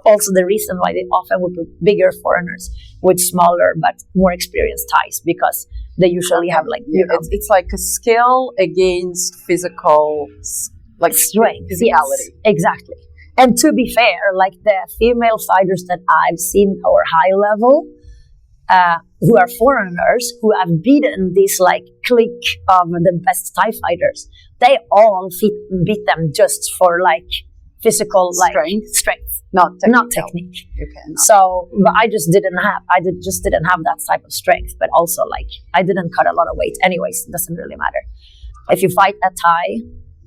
also the reason why they often would put bigger foreigners with smaller but more experienced Thais, because they usually have like it's like a skill against physical. Like strength, physicality. Yes, exactly. And to be fair, like the female fighters that I've seen who are high level, who are foreigners, who have beaten this like clique of the best Thai fighters, they all beat them just for like physical strength, not technique. Okay, so, but I just didn't have that type of strength. But also, like, I didn't cut a lot of weight. Anyways, it doesn't really matter. If you fight a Thai,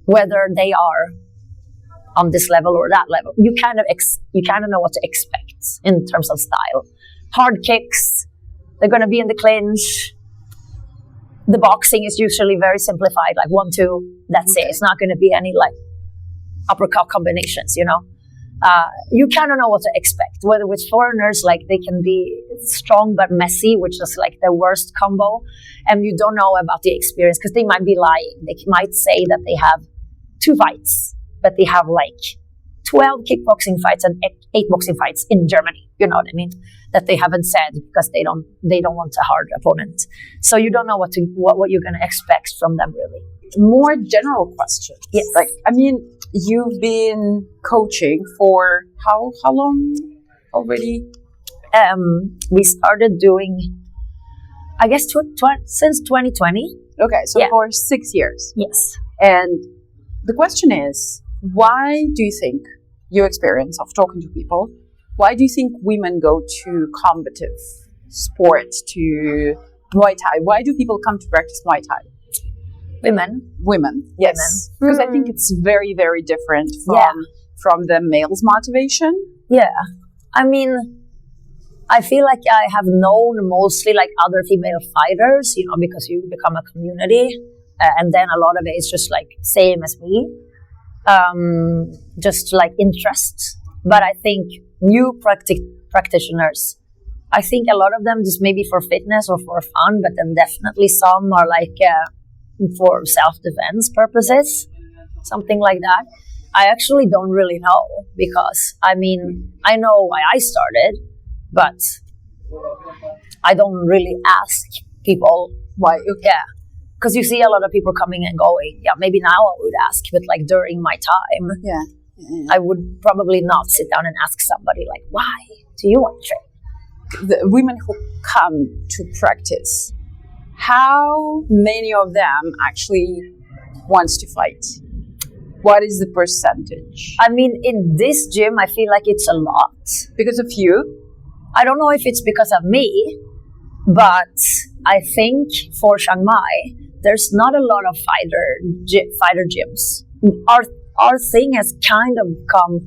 whether they are on this level or that level, you kind of know what to expect in terms of style. Hard kicks, they're going to be in the clinch. The boxing is usually very simplified, like 1-2, that's it. It's not going to be any like uppercut combinations, you know. You kind of know what to expect. Whether with foreigners, like they can be strong but messy, which is like the worst combo, and you don't know about the experience because they might be lying. They might say that they have 2 fights, but they have like 12 kickboxing fights and 8 boxing fights in Germany. You know what I mean? That they haven't said because they don't want a hard opponent. So you don't know what you're going to expect from them, really. More general questions. Yes. Like, I mean, you've been coaching for how long already? We started doing, I guess, since 2020. Okay, so for 6 years. Yes. And the question is, why do you think, your experience of talking to people, why do you think women go to combative sports, to Muay Thai? Why do people come to practice Muay Thai? Women, yes. Because I think it's very, very different from the male's motivation. Yeah. I mean, I feel like I have known mostly like other female fighters, you know, because you become a community. And then a lot of it is just like same as me. Just like interest. But I think new practitioners, I think a lot of them just maybe for fitness or for fun, but then definitely some are like for self-defense purposes, something like that. I actually don't really know because, I mean, I know why I started, but I don't really ask people why. Yeah, because you see a lot of people coming and going. Yeah, maybe now I would ask, but like during my time, I would probably not sit down and ask somebody like, why do you want to train? The women who come to practice, how many of them actually wants to fight? What is the percentage? I mean, in this gym, I feel like it's a lot. Because of you? I don't know if it's because of me, but I think for Chiang Mai, there's not a lot of fighter gyms. Our thing has kind of come,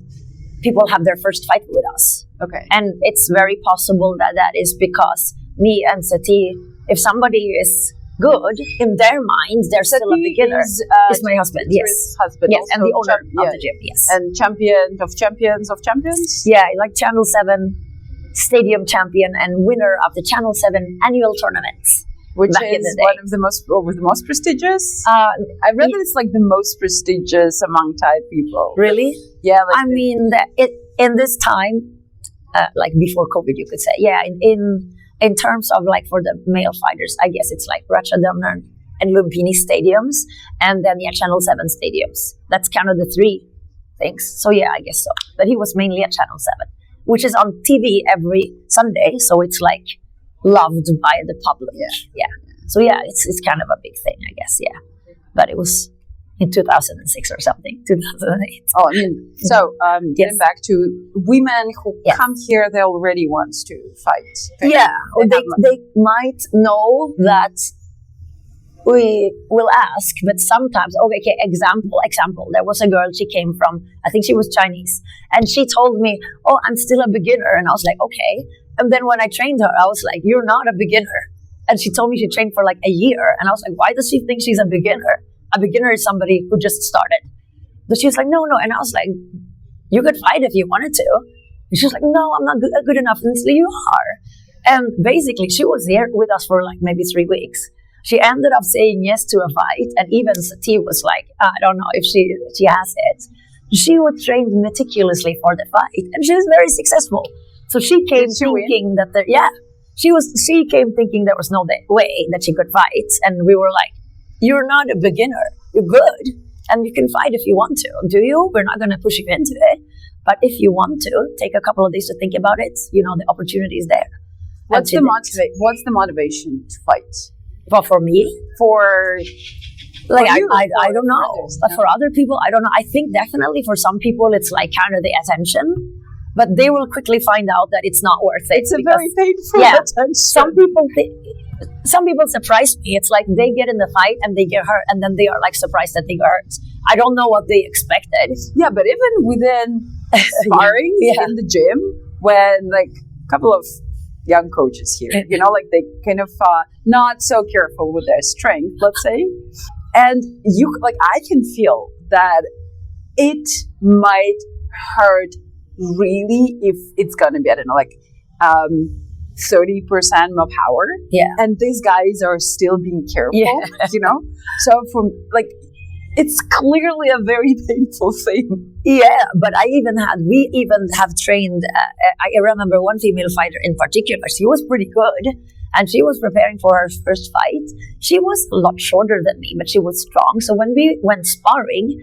people have their first fight with us. Okay. And it's very possible that is because me and Sati, if somebody is good, in their minds, they're still a beginner. Is my husband, yes. Husband, yes, and the owner of the gym, yes. And champion of champions of champions? Yeah, like Channel 7 stadium champion and winner of the Channel 7 annual tournaments. Which is one of the most prestigious. I read that it's like the most prestigious among Thai people. Really? Yeah. Like I mean, in this time, like before COVID, you could say, in terms of like for the male fighters, I guess it's like Ratchadamnern and Lumpini stadiums, and then Channel 7 stadiums. That's kind of the 3 things. So yeah, I guess so. But he was mainly at Channel 7, which is on TV every Sunday. So it's like loved by the public. Yeah. So yeah, it's kind of a big thing, I guess. Yeah. But it was in 2006 or something, 2008. Oh, I mean, so getting back to women who come here, they already want to fight. Yeah, or they might know that we will ask, but sometimes, okay, example, there was a girl, she came from, I think she was Chinese, and she told me, oh, I'm still a beginner, and I was like, okay. And then when I trained her, I was like, you're not a beginner. And she told me she trained for like a year, and I was like, why does she think she's a beginner? A beginner is somebody who just started. But she was like, no, and I was like, you could fight if you wanted to. And she was like, no, I'm not good enough. And I said, you are. And basically, she was here with us for like maybe 3 weeks. She ended up saying yes to a fight, and even Sati was like, I don't know if she has it. She was trained meticulously for the fight, and she was very successful. So she came thinking that she came thinking there was no way that she could fight, and we were like, you're not a beginner, you're good, and you can fight if you want to. Do you? We're not going to push you into it, but if you want to, take a couple of days to think about it. You know, the opportunity is there. What's the motivation to fight? But for me, I don't know. Others, but for other people, I don't know. I think definitely for some people, it's like kind of the attention, but they will quickly find out that it's not worth it. It's a very painful attention. Some people surprise me. It's like they get in the fight and they get hurt, and then they are like surprised that they got hurt. I don't know what they expected. Yeah, but even within sparring in the gym, when like a couple of young coaches here, you know, like they kind of not so careful with their strength, let's say, and you like I can feel that it might hurt really if it's gonna be, I don't know, like 30% more power, and these guys are still being careful, you know, so from like it's clearly a very painful thing. Yeah, but we even have trained, I remember one female fighter in particular, she was pretty good, and she was preparing for her first fight. She was a lot shorter than me, but she was strong. So when we went sparring,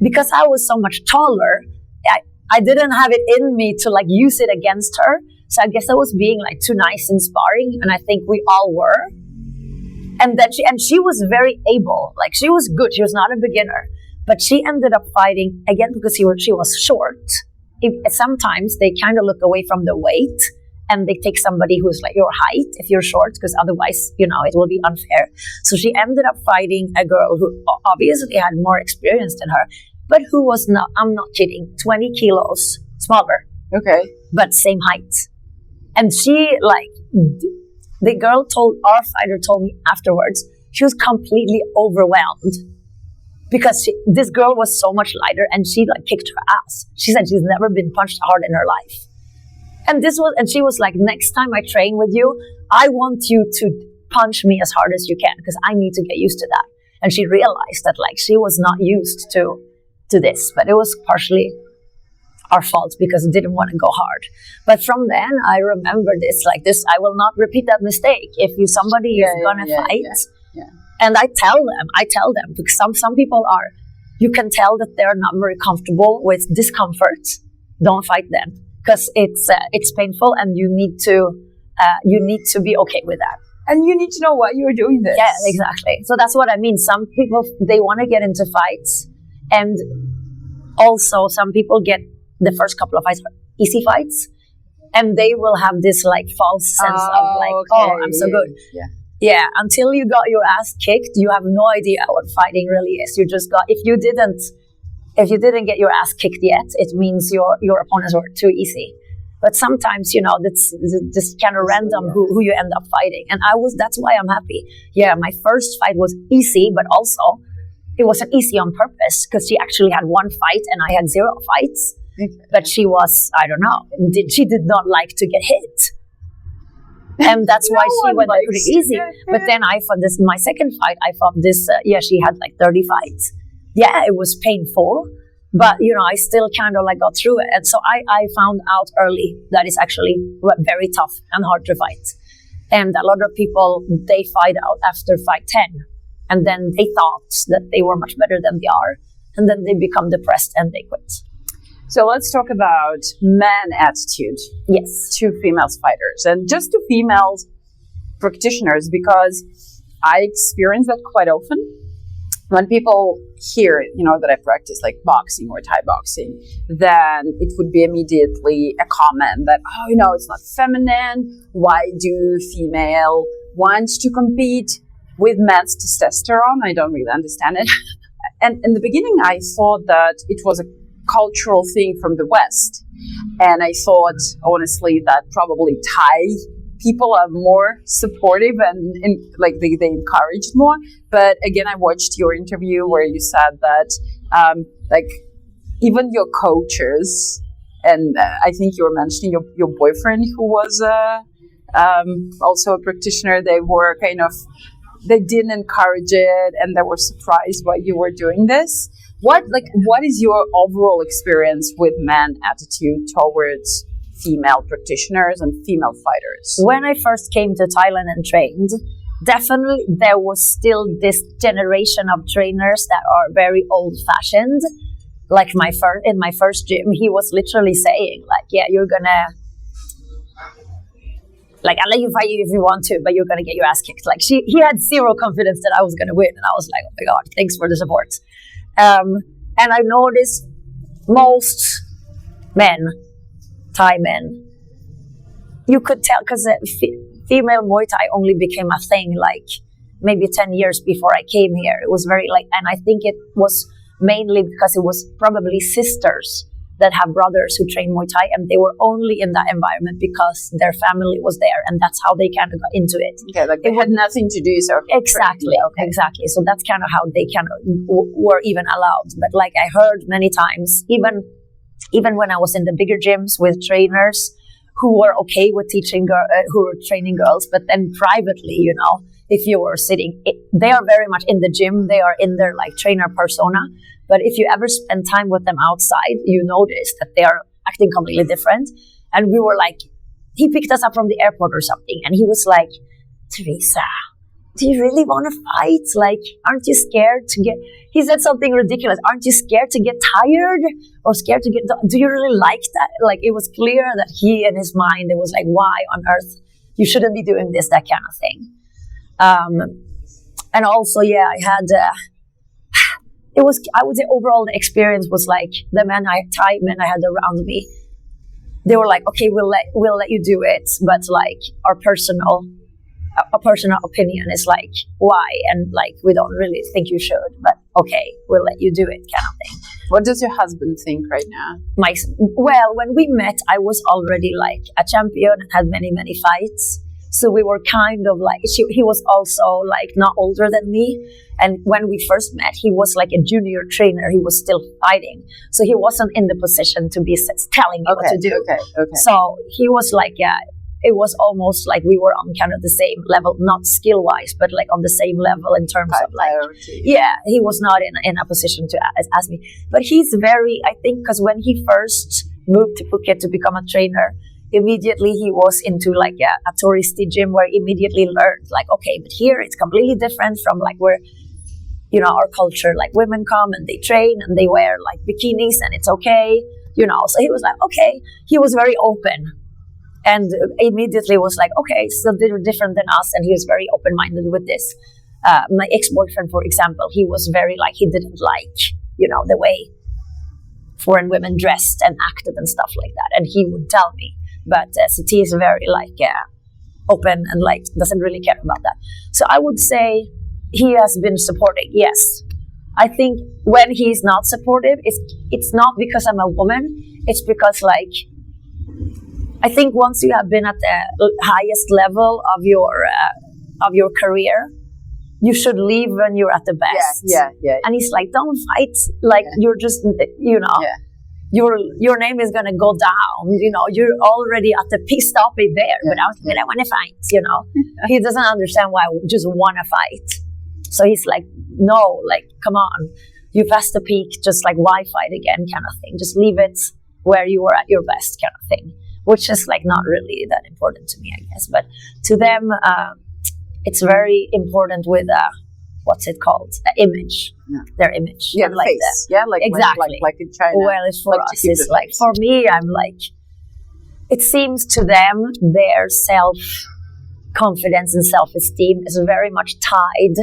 because I was so much taller, I didn't have it in me to like use it against her. So I guess I was being like too nice in sparring, and I think we all were. And then she was very able, like she was good. She was not a beginner, but she ended up fighting again because she was short. Sometimes they kind of look away from the weight, and they take somebody who's like your height if you're short, because otherwise, you know, it will be unfair. So she ended up fighting a girl who obviously had more experience than her, but who was not, I'm not kidding, 20 kilos smaller. Okay. But same height. And she our fighter told me afterwards, she was completely overwhelmed because this girl was so much lighter, and she like kicked her ass. She said she's never been punched hard in her life. And she was like, next time I train with you, I want you to punch me as hard as you can, because I need to get used to that. And she realized that like she was not used to this, but it was partially our fault because it didn't want to go hard. But from then, I remember this, I will not repeat that mistake. If somebody is gonna fight, and I tell them, because some people are, you can tell that they're not very comfortable with discomfort. Don't fight them, because it's painful, and you need to be okay with that. And you need to know why you're doing this. Yeah, exactly. So that's what I mean. Some people, they want to get into fights, and also some people get the first couple of fights are easy fights, and they will have this like false sense of like, oh, I'm so good. Yeah. Until you got your ass kicked, you have no idea what fighting really is. You just got, if you didn't get your ass kicked yet, it means your opponents were too easy. But sometimes, you know, that's just kind of random who you end up fighting. And that's why I'm happy. Yeah, my first fight was easy, but also it wasn't easy on purpose, because she actually had one fight and I had 0 fights. But she was, I don't know, she did not like to get hit. And that's why she went pretty easy. But then I fought my second fight, I fought this, she had like 30 fights. Yeah, it was painful, but you know, I still kind of like got through it. And so I found out early that it's actually very tough and hard to fight. And a lot of people, they fight out after fight 10. And then they thought that they were much better than they are. And then they become depressed and they quit. So let's talk about man attitude. Yes. To female fighters and just to female practitioners, because I experience that quite often. When people hear, you know, that I practice like boxing or Thai boxing, then it would be immediately a comment that, oh, you know, it's not feminine. Why do female want to compete? with men's testosterone. I don't really understand it. And in the beginning, I thought that it was a cultural thing from the West. And I thought, honestly, that probably Thai people are more supportive and like they encouraged more. But again, I watched your interview where you said that like even your coaches, and I think you were mentioning your boyfriend who was also a practitioner, they didn't encourage it and they were surprised why you were doing this. What is your overall experience with men attitude towards female practitioners and female fighters? When I first came to Thailand and trained, definitely there was still this generation of trainers that are very old-fashioned. Like in my first gym, he was literally saying, like, yeah, you're gonna, like, I'll let you fight if you want to, but you're gonna get your ass kicked. Like, he had zero confidence that I was gonna win, and I was like, oh my god, thanks for the support. And I noticed most men, Thai men, you could tell, because female Muay Thai only became a thing like maybe 10 years before I came here. It was very like, and I think it was mainly because it was probably sisters that have brothers who train Muay Thai, and they were only in that environment because their family was there, and that's how they kind of got into it. Okay, like it had nothing to do, so exactly, okay. Exactly. So that's kind of how they kind of were even allowed. But like I heard many times, even when I was in the bigger gyms with trainers who were okay with teaching, who were training girls, but then privately, you know, if you were sitting, they are very much in the gym, they are in their like trainer persona. But if you ever spend time with them outside, you notice that they are acting completely different. And we were like, he picked us up from the airport or something, and he was like, Teresa, do you really want to fight? Like, aren't you scared to get, he said something ridiculous, aren't you scared to get tired? Or scared to get, do you really like that? Like, it was clear that he, in his mind, it was like, why on earth? You shouldn't be doing this, that kind of thing. And also, yeah, I had, it was, I would say overall the experience was like the Thai men I had around me, they were like, okay, we'll let you do it, but like our personal opinion is like, why? And like, we don't really think you should, but okay, we'll let you do it, kind of thing. What does your husband think right now? Well, when we met, I was already like a champion and had many, many fights. So we were kind of like, he was also like not older than me. And when we first met, he was like a junior trainer. He was still fighting. So he wasn't in the position to be telling me what to do. Okay. So he was like, yeah, it was almost like we were on kind of the same level, not skill-wise, but like on the same level in terms of like, yeah, he was not in a position to ask me. But he's very, I think, because when he first moved to Phuket to become a trainer, immediately he was into like a touristy gym where he immediately learned like, okay, but here it's completely different from like where, you know, our culture, like women come and they train and they wear like bikinis and it's okay, you know. So he was like, okay, he was very open and immediately was like, okay, so they're different than us, and he was very open-minded with this. My ex-boyfriend, for example, he was very like, he didn't like, you know, the way foreign women dressed and acted and stuff like that, and he would tell me. But Sati is very like open and like doesn't really care about that. So I would say he has been supporting. Yes, I think when he's not supportive, it's not because I'm a woman. It's because like I think once you have been at the highest level of your career, you should leave when you're at the best. Yeah. And he's like, don't fight. Like you're just, you know. Yeah. Your name is gonna go down, you know. You're already at the peak. Stop it there. But I was like, I want to fight, you know. He doesn't understand why I just want to fight. So he's like, no, like, come on, you've passed the peak. Just like, why fight again, kind of thing. Just leave it where you were at your best, kind of thing. Which is like not really that important to me, I guess. But to them, it's very important with what's it called? The image. Yeah. Their image. Yeah, the like face. Yeah, like exactly. Like in China. Well, it's for us. It's like for me, I'm like, it seems to them their self-confidence and self-esteem is very much tied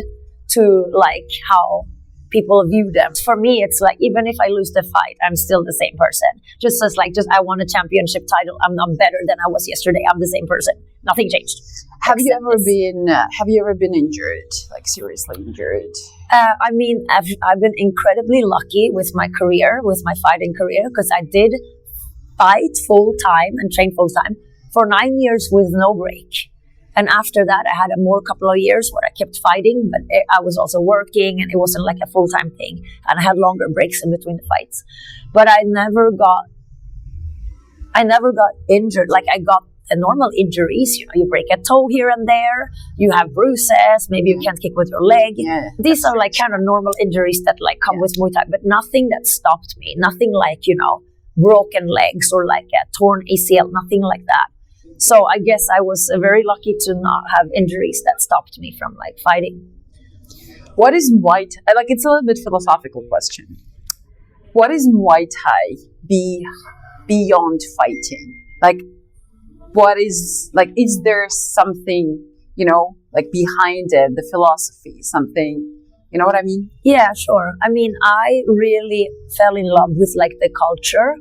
to like how people view them. For me, it's like even if I lose the fight, I'm still the same person. Just I won a championship title. I'm not better than I was yesterday. I'm the same person. Nothing changed. Have you ever been injured, like seriously injured? I mean, I've been incredibly lucky with my career, with my fighting career, because I did fight full time and train full time for 9 years with no break. And after that, I had a more couple of years where I kept fighting, but I was also working, and it wasn't like a full time thing. And I had longer breaks in between the fights, but I never got injured. Like, I got the normal injuries. You know, you break a toe here and there. You have bruises. Maybe you can't kick with your leg. Yeah, these are like kind of normal injuries that like come with Muay Thai, but nothing that stopped me. Nothing like, you know, broken legs or like a torn ACL. Nothing like that. So I guess I was very lucky to not have injuries that stopped me from like fighting. What is Muay Thai? Like, it's a little bit philosophical question. What is Muay Thai beyond fighting? Like, what is, like, is there something, you know, like behind it, the philosophy, something, you know what I mean? Yeah, sure. I mean, I really fell in love with like the culture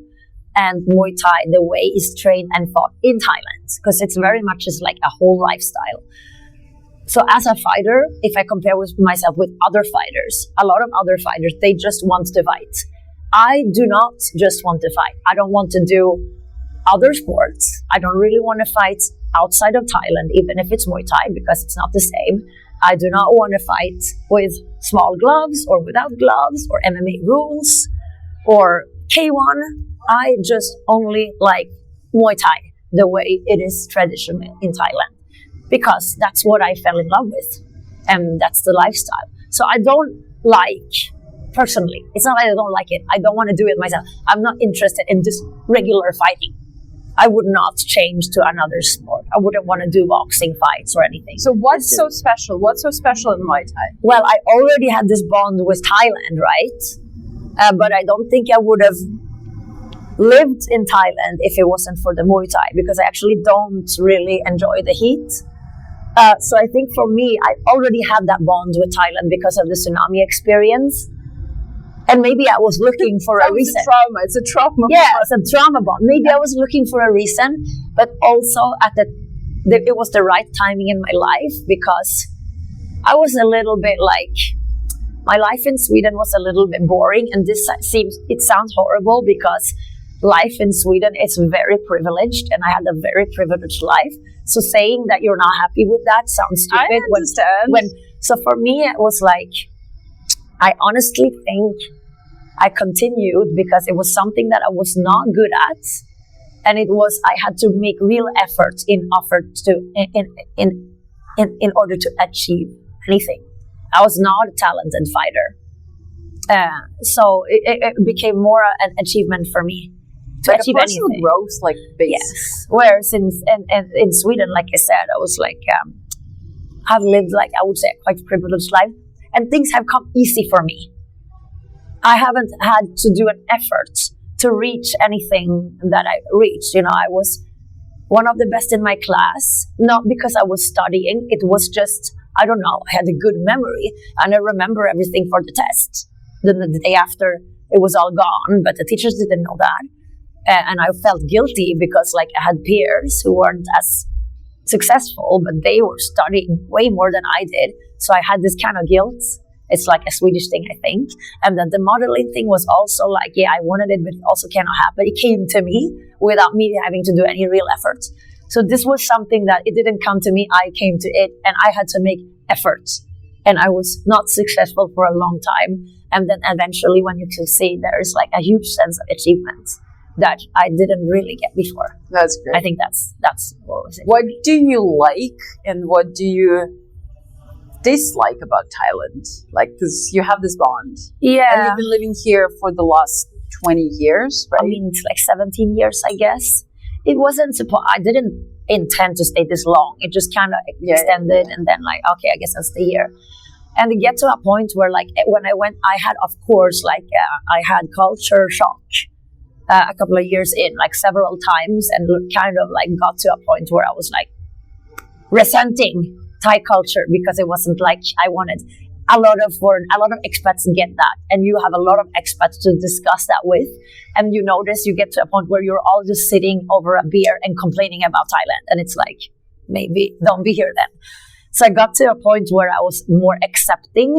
and Muay Thai, the way it's trained and fought in Thailand, because it's very much just like a whole lifestyle. So as a fighter, if I compare with myself with other fighters, a lot of other fighters, they just want to fight. I do not just want to fight. I don't want to do other sports. I don't really want to fight outside of Thailand, even if it's Muay Thai, because it's not the same. I do not want to fight with small gloves or without gloves or MMA rules or K1. I just only like Muay Thai the way it is traditional in Thailand, because that's what I fell in love with, and that's the lifestyle. So I don't like, personally, it's not like I don't like it. I don't want to do it myself. I'm not interested in just regular fighting. I would not change to another sport. I wouldn't want to do boxing fights or anything. So what's so special? What's so special in Muay Thai? Well, I already had this bond with Thailand, right? But I don't think I would have lived in Thailand if it wasn't for the Muay Thai, because I actually don't really enjoy the heat. So I think for me, I already had that bond with Thailand because of the Tsunami experience. And maybe I was looking for a reason. It's a trauma. Yeah, it's a trauma bond. Maybe I was looking for a reason, but also it was the right timing in my life, because I was a little bit like, my life in Sweden was a little bit boring, and it sounds horrible, because life in Sweden is very privileged, and I had a very privileged life. So saying that you're not happy with that sounds stupid. I understand. So for me, it was like, I honestly think I continued because it was something that I was not good at, and I had to make real efforts in order to achieve anything. I was not a talented fighter, so it became more an achievement for me to achieve personal anything. Growth, like base. Yes. Whereas in Sweden, like I said, I was like, I've lived like, I would say, a quite privileged life, and things have come easy for me. I haven't had to do an effort to reach anything that I reached. You know, I was one of the best in my class, not because I was studying. It was just, I don't know, I had a good memory, and I remember everything for the test. Then the day after, it was all gone, but the teachers didn't know that. And I felt guilty because like I had peers who weren't as successful, but they were studying way more than I did. So I had this kind of guilt. It's like a Swedish thing, I think. And then the modeling thing was also like, yeah, I wanted it, but it also cannot happen. It came to me without me having to do any real effort. So this was something that it didn't come to me. I came to it, and I had to make efforts. And I was not successful for a long time. And then eventually, when you can see, there's like a huge sense of achievement that I didn't really get before. That's great. I think that's what was it. What do you like, and what do you dislike about Thailand? Like, because you have this bond. Yeah. And you've been living here for the last 20 years, right? I mean, it's like 17 years, I guess. It wasn't I didn't intend to stay this long. It just kind of extended, and then like, okay, I guess I'll stay here. And to get to a point where like, when I went, I had, of course, like, I had culture shock a couple of years in, like several times, and kind of like got to a point where I was like resenting Thai culture, because it wasn't like I wanted. A lot of expats get that, and you have a lot of expats to discuss that with, and you notice you get to a point where you're all just sitting over a beer and complaining about Thailand, and it's like, maybe don't be here then. So I got to a point where I was more accepting,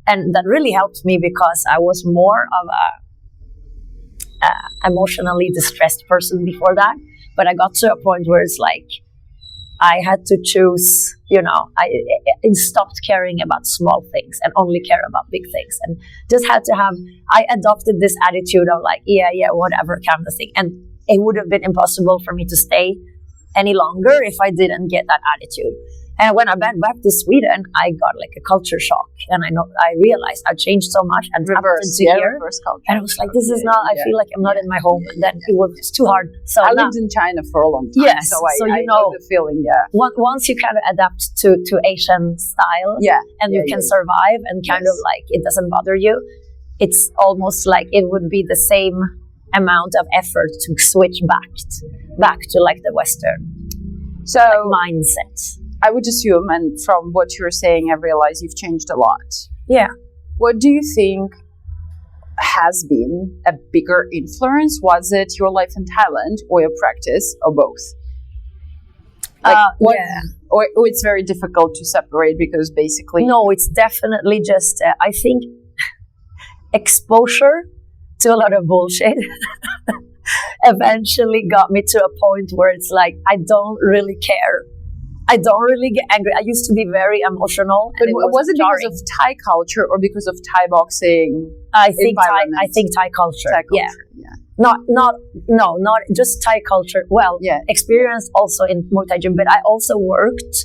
and that really helped me because I was more of a emotionally distressed person before that. But I got to a point where it's like I had to choose, I stopped caring about small things and only care about big things, and just had to I adopted this attitude of like, yeah, whatever kind of thing. And it would have been impossible for me to stay any longer if I didn't get that attitude. And when I went back to Sweden, I got like a culture shock, and I realized I changed so much and reverse culture. And I was like, this is not. I feel like I'm not in my home, and then it was too hard. So I lived in China for a long time, yes, so I know the feeling. Yeah. Once you kind of adapt to Asian style, and you can survive, and kind of like it doesn't bother you. It's almost like it would be the same amount of effort to switch back to like the Western mindset. I would assume, and from what you're saying, I realize you've changed a lot. Yeah. What do you think has been a bigger influence? Was it your life in Thailand or your practice, or both? Or it's very difficult to separate because basically... No, it's definitely just, I think, exposure to a lot of bullshit eventually got me to a point where it's like, I don't really care. I don't really get angry. I used to be very emotional. But was it jarring. Because of Thai culture or because of Thai boxing? I think Thai culture. Yeah. Not just Thai culture. Well, experience also in Muay Thai gym, but I also worked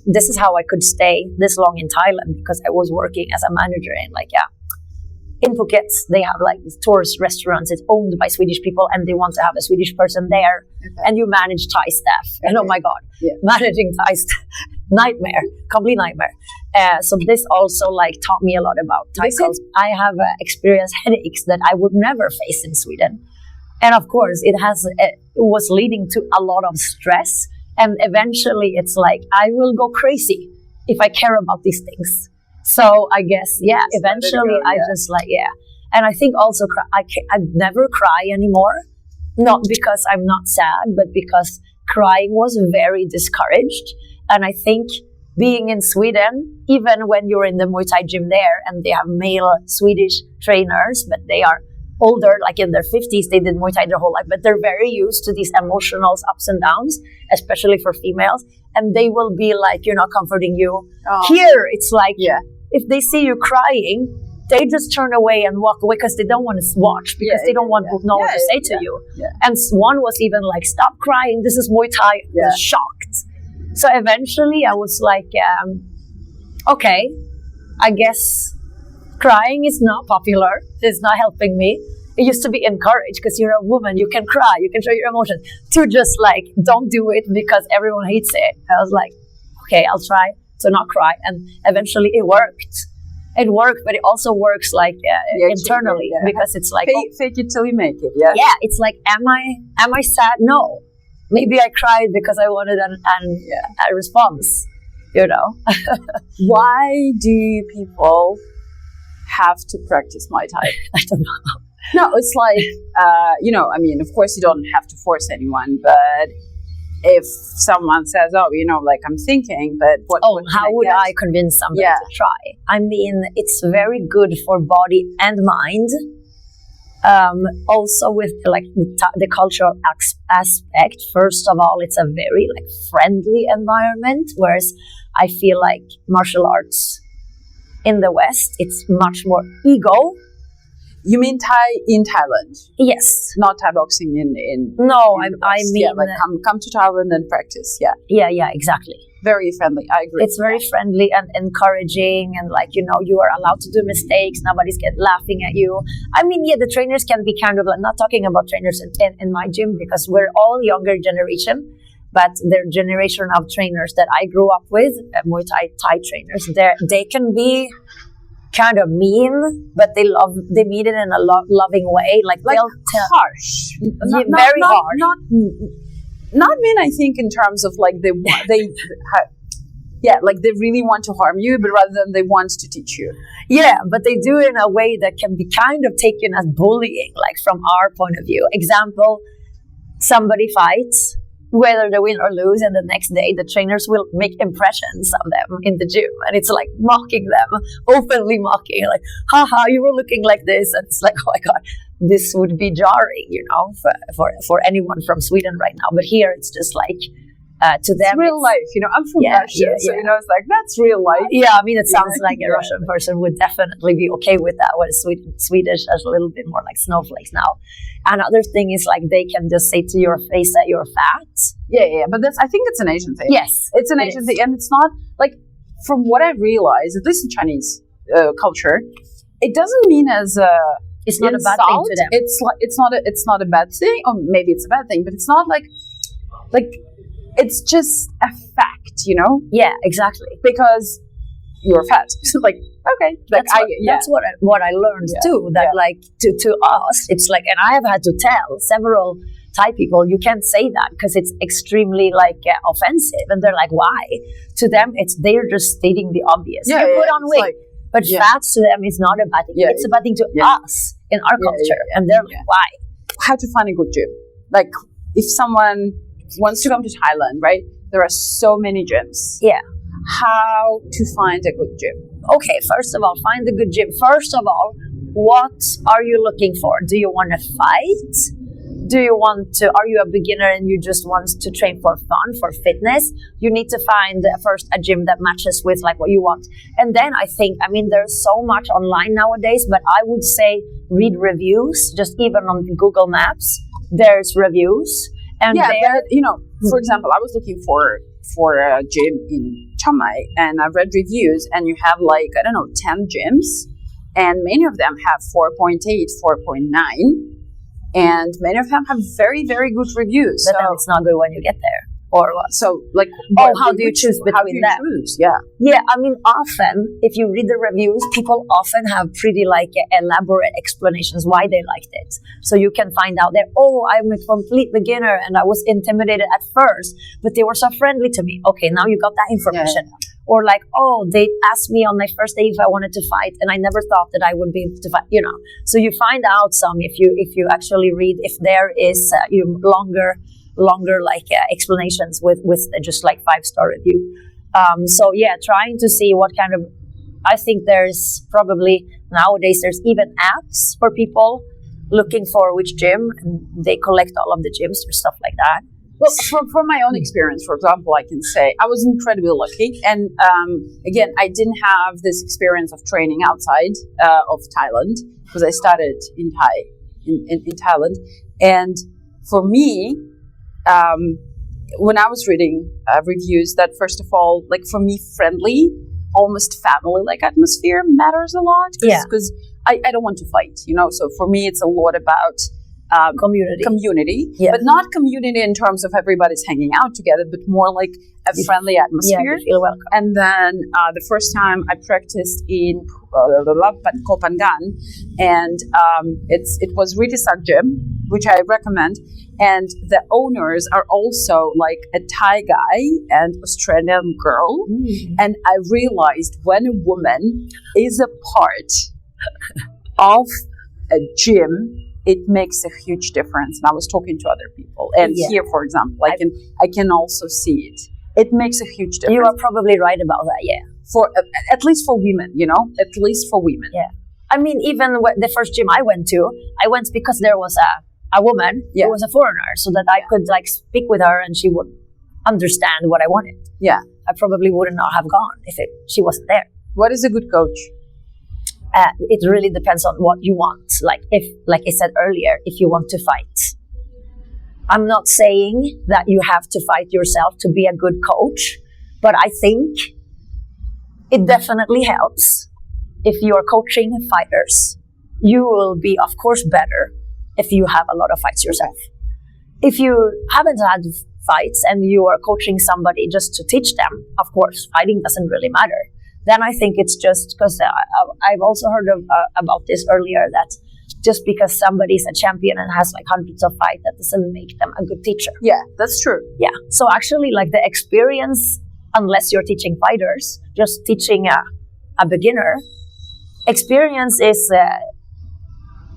this is how I could stay this long in Thailand, because I was working as a manager in Phuket. They have like tourist restaurants. It's owned by Swedish people, and they want to have a Swedish person there. Okay. And you manage Thai staff. Okay. And oh my God, managing Thai staff, complete nightmare. So this also like taught me a lot about Thai culture. I have experienced headaches that I would never face in Sweden. And of course, it was leading to a lot of stress. And eventually it's like, I will go crazy if I care about these things. So I guess, eventually I just like, And I think also I never cry anymore. Not because I'm not sad, but because crying was very discouraged. And I think being in Sweden, even when you're in the Muay Thai gym there and they have male Swedish trainers, but they are older, like in their 50s, they did Muay Thai their whole life, but they're very used to these emotional ups and downs, especially for females. And they will be like, comforting you. Oh. Here, it's like, if they see you crying, they just turn away and walk away because they don't want to watch, because they don't want to know what to say to you. Yeah. And one was even like, stop crying, this is Muay Thai. I was shocked. So eventually I was like, okay, I guess crying is not popular. It's not helping me. It used to be encouraged because you're a woman, you can cry, you can show your emotions, to just like, don't do it because everyone hates it. I was like, okay, I'll try to not cry. And eventually it worked. It worked, but it also works like internally because it's like fake it till you make it. Yeah. Yeah, it's like, am I sad? No, maybe I cried because I wanted a response. Why do people have to practice Muay Thai? I don't know. No, it's like of course you don't have to force anyone, but if someone says, I'm thinking, but how would I convince somebody to try? I mean, it's very good for body and mind. Also with the cultural aspect, first of all, it's a very friendly environment, whereas I feel like martial arts in the West, it's much more ego. You mean Thai in Thailand? Yes. Not Thai boxing in No, in I mean... come to Thailand and practice, Yeah, exactly. Very friendly, I agree. It's very friendly and encouraging, and you are allowed to do mistakes, nobody's laughing at you. I mean, the trainers can be kind of not talking about trainers in my gym, because we're all younger generation, but the generation of trainers that I grew up with, Muay Thai trainers, they can be kind of mean, but they mean it in a loving way, harsh, very harsh. Not mean, I think, in terms of they really want to harm you, but rather than they want to teach you. Yeah, but they do it in a way that can be kind of taken as bullying, from our point of view. Example, somebody fights whether they win or lose, and the next day the trainers will make impressions of them in the gym, and it's like mocking them, openly mocking, like, haha, you were looking like this, and it's like, oh my god, this would be jarring, you know, for anyone from Sweden right now. But here it's just like, to them, it's real life, you know. I'm from Russia, so you know, it's like, that's real life. Yeah, I mean, it sounds like a Russian person would definitely be okay with that. Whereas Swedish is a little bit more like snowflakes now. Another thing is like they can just say to your face that you're fat. Yeah, but I think it's an Asian thing. Yes, it's an Asian thing, and it's not like, from what I realize, at least in Chinese culture, it doesn't mean as a it's not insult. A bad thing to them. It's not a bad thing, or maybe it's a bad thing, but it's not like it's just a fact, you know? Yeah, exactly. Because you're fat. Like, okay. Like, that's what I learned too. That like to us, it's like, and I have had to tell several Thai people, you can't say that because it's extremely like offensive, and they're like, why? To them, they're just stating the obvious. Yeah, you put on weight, like, but fat to them is not a bad thing. It's a bad thing to us in our culture, and they're like, why? How to find a good gym? Like, if someone wants to come to Thailand, right? There are so many gyms. Yeah. How to find a good gym? Okay, first of all, find a good gym. First of all, what are you looking for? Do you want to fight? Are you a beginner and you just want to train for fun, for fitness? You need to find first a gym that matches with like what you want. And then I mean, there's so much online nowadays, but I would say read reviews, just even on Google Maps, there's reviews. And but, you know, for example, I was looking for a gym in Chiang Mai, and I've read reviews, and you have like, I don't know, 10 gyms, and many of them have 4.8, 4.9, and many of them have very, very good reviews. But then it's not good when you get there. Or what? So, like, how do you choose between them? Yeah, I mean, often, if you read the reviews, people often have pretty, like, elaborate explanations why they liked it. So you can find out that, I'm a complete beginner, and I was intimidated at first, but they were so friendly to me. Okay, now you got that information. Yeah. Or like, they asked me on my first day if I wanted to fight, and I never thought that I would be able to fight, you know. So you find out some if you actually read, if there is longer like explanations with just like 5-star review. So yeah, trying to see what kind of, I think there's probably nowadays there's even apps for people looking for which gym, and they collect all of the gyms or stuff like that. Well, from my own experience, for example, I can say I was incredibly lucky. And again, I didn't have this experience of training outside of Thailand because I started in Thailand. And for me, when I was reading reviews, that first of all, like for me, friendly, almost family-like atmosphere matters a lot. Because I don't want to fight, you know. So for me, it's a lot about community, but not community in terms of everybody's hanging out together, but more like a friendly atmosphere. Yeah, you feel welcome. And then the first time I practiced in Kopangan, and it was really Sak Gym, which I recommend. And the owners are also like a Thai guy and Australian girl. And I realized when a woman is a part of a gym, it makes a huge difference. And I was talking to other people. And here, for example, I can also see it. It makes a huge difference. You are probably right about that, yeah. For at least for women, you know, at least for women. Yeah. I mean, even the first gym I went because there was a woman who was a foreigner, so that I could like speak with her and she would understand what I wanted. Yeah. I probably would not have gone if she wasn't there. What is a good coach? It really depends on what you want. Like I said earlier, if you want to fight. I'm not saying that you have to fight yourself to be a good coach, but I think it definitely helps if you are coaching fighters. You will be, of course, better if you have a lot of fights yourself. If you haven't had fights and you are coaching somebody just to teach them, of course, fighting doesn't really matter. Then I think it's just because I've also heard about this earlier, that just because somebody's a champion and has like hundreds of fights, that doesn't make them a good teacher. Yeah, that's true. Yeah. So actually, like the experience, unless you're teaching fighters, just teaching a beginner, experience is,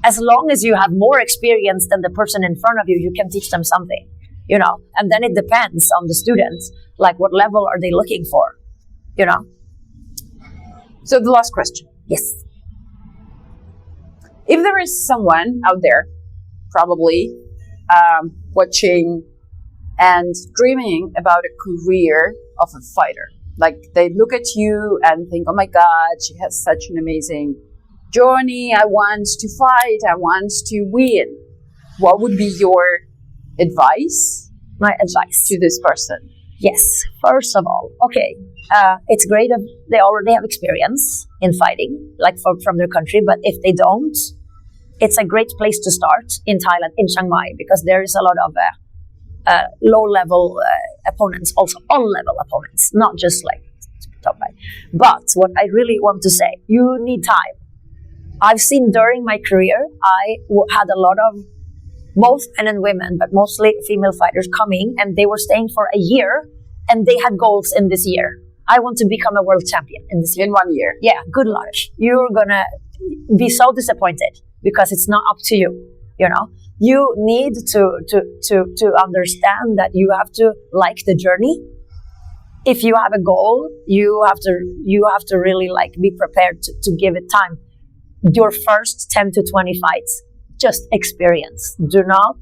as long as you have more experience than the person in front of you, you can teach them something. you know, and then it depends on the students, like what level are they looking for, you know. So the last question. Yes. If there is someone out there, probably watching and dreaming about a career of a fighter, like they look at you and think, oh my God, she has such an amazing journey. I want to fight. I want to win. What would be your advice? My advice to this person? Yes. First of all, okay, it's great if they already have experience in fighting, like from their country. But if they don't, it's a great place to start in Thailand, in Chiang Mai, because there is a lot of low-level opponents, also all-level opponents, not just like top fight. But what I really want to say, you need time. I've seen during my career, I had a lot of both men and women, but mostly female fighters coming, and they were staying for a year, and they had goals in this year. I want to become a world champion in this year. In 1 year. Yeah, good luck. You're gonna be so disappointed because it's not up to you, you know. You need to understand that you have to like the journey. If you have a goal, you have to really like be prepared to give it time. Your first 10 to 20 fights, just experience. Do not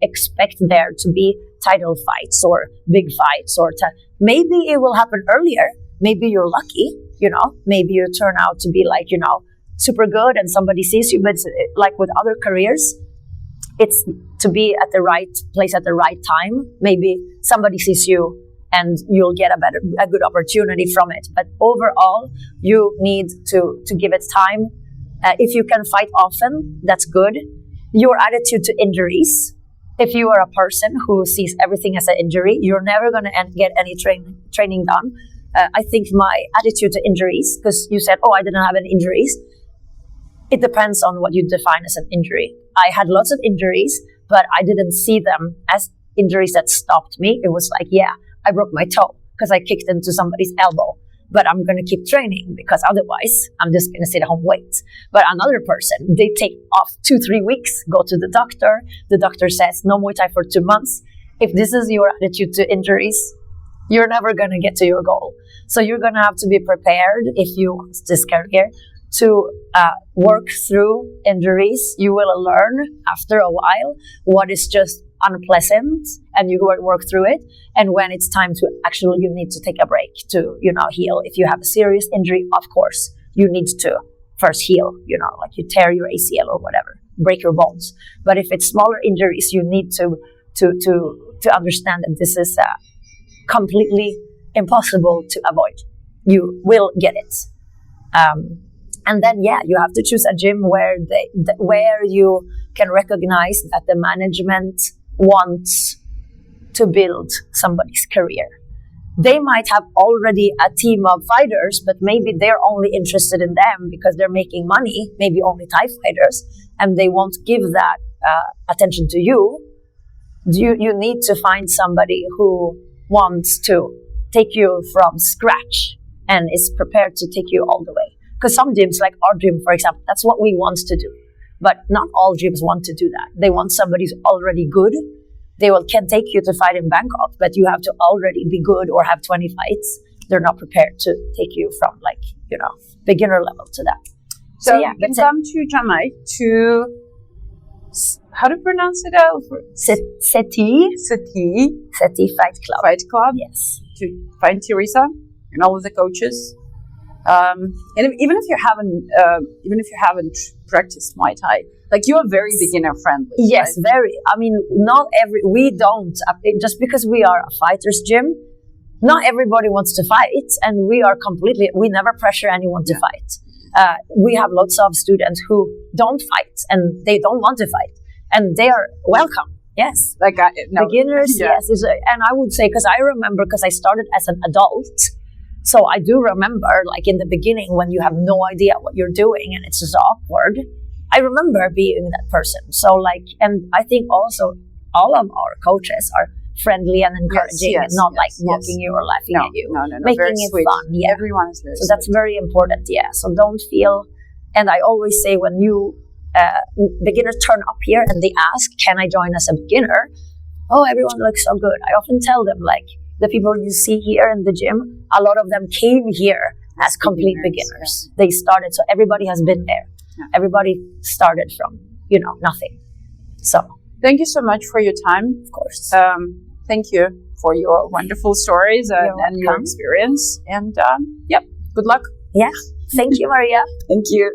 expect there to be title fights or big fights, or maybe it will happen earlier. Maybe you're lucky, you know. Maybe you turn out to be like, you know, super good and somebody sees you. But like with other careers, it's to be at the right place at the right time. Maybe somebody sees you and you'll get a good opportunity from it. But overall, you need to give it time. If you can fight often, that's good. Your attitude to injuries. If you are a person who sees everything as an injury, you're never going to get any training done. I think my attitude to injuries, because you said, oh, I didn't have any injuries. It depends on what you define as an injury. I had lots of injuries, but I didn't see them as injuries that stopped me. It was like, yeah, I broke my toe because I kicked into somebody's elbow. But I'm going to keep training because otherwise I'm just going to sit at home wait. But another person, they take off 2-3 weeks, go to the doctor. The doctor says no Muay Thai for 2 months. If this is your attitude to injuries, you're never going to get to your goal. So you're going to have to be prepared if you want this career to work through injuries. You will learn after a while what is just unpleasant, and you work through it. And when it's time to actually, you need to take a break to, you know, heal. If you have a serious injury, of course, you need to first heal, you know, like you tear your ACL or whatever, break your bones. But if it's smaller injuries, you need to understand that this is completely impossible to avoid. You will get it. And then, yeah, you have to choose a gym where you can recognize that the management wants to build somebody's career. They might have already a team of fighters, but maybe they're only interested in them because they're making money, maybe only Thai fighters, and they won't give that attention to you. You need to find somebody who wants to take you from scratch and is prepared to take you all the way. Because some gyms, like our gym, for example, that's what we want to do. But not all gyms want to do that. They want somebody who's already good. They can take you to fight in Bangkok, but you have to already be good or have 20 fights. They're not prepared to take you from, like, you know, beginner level to that. So yeah, you come to Chiang Mai to, how to pronounce it out? Seti Fight Club. Fight Club. Yes. To find Teresa and all of the coaches. And even if you haven't practiced Muay Thai, like, you are very beginner friendly. Yes, right? very. I mean, we don't, just because we are a fighter's gym, not everybody wants to fight, and we never pressure anyone to fight. We have lots of students who don't fight and they don't want to fight, and they are welcome. Yes. Beginners, yes. And I would say, because I started as an adult. So I do remember, like, in the beginning when you have no idea what you're doing and it's just awkward, I remember being that person. So, like, and I think also all of our coaches are friendly and encouraging, and not mocking you or laughing at you. No. Making very it sweet. fun. Yeah. Everyone is very So that's very important. Yeah. So don't feel, and I always say when beginners turn up here and they ask, can I join as a beginner? oh, everyone looks so good. I often tell them, like, the people you see here in the gym, a lot of them came here as complete beginners. They started, so everybody has been there. Yeah. Everybody started from, nothing. So thank you so much for your time. of course. Thank you for your wonderful stories and your experience. And good luck. Yeah. Thank you, Maria. Thank you.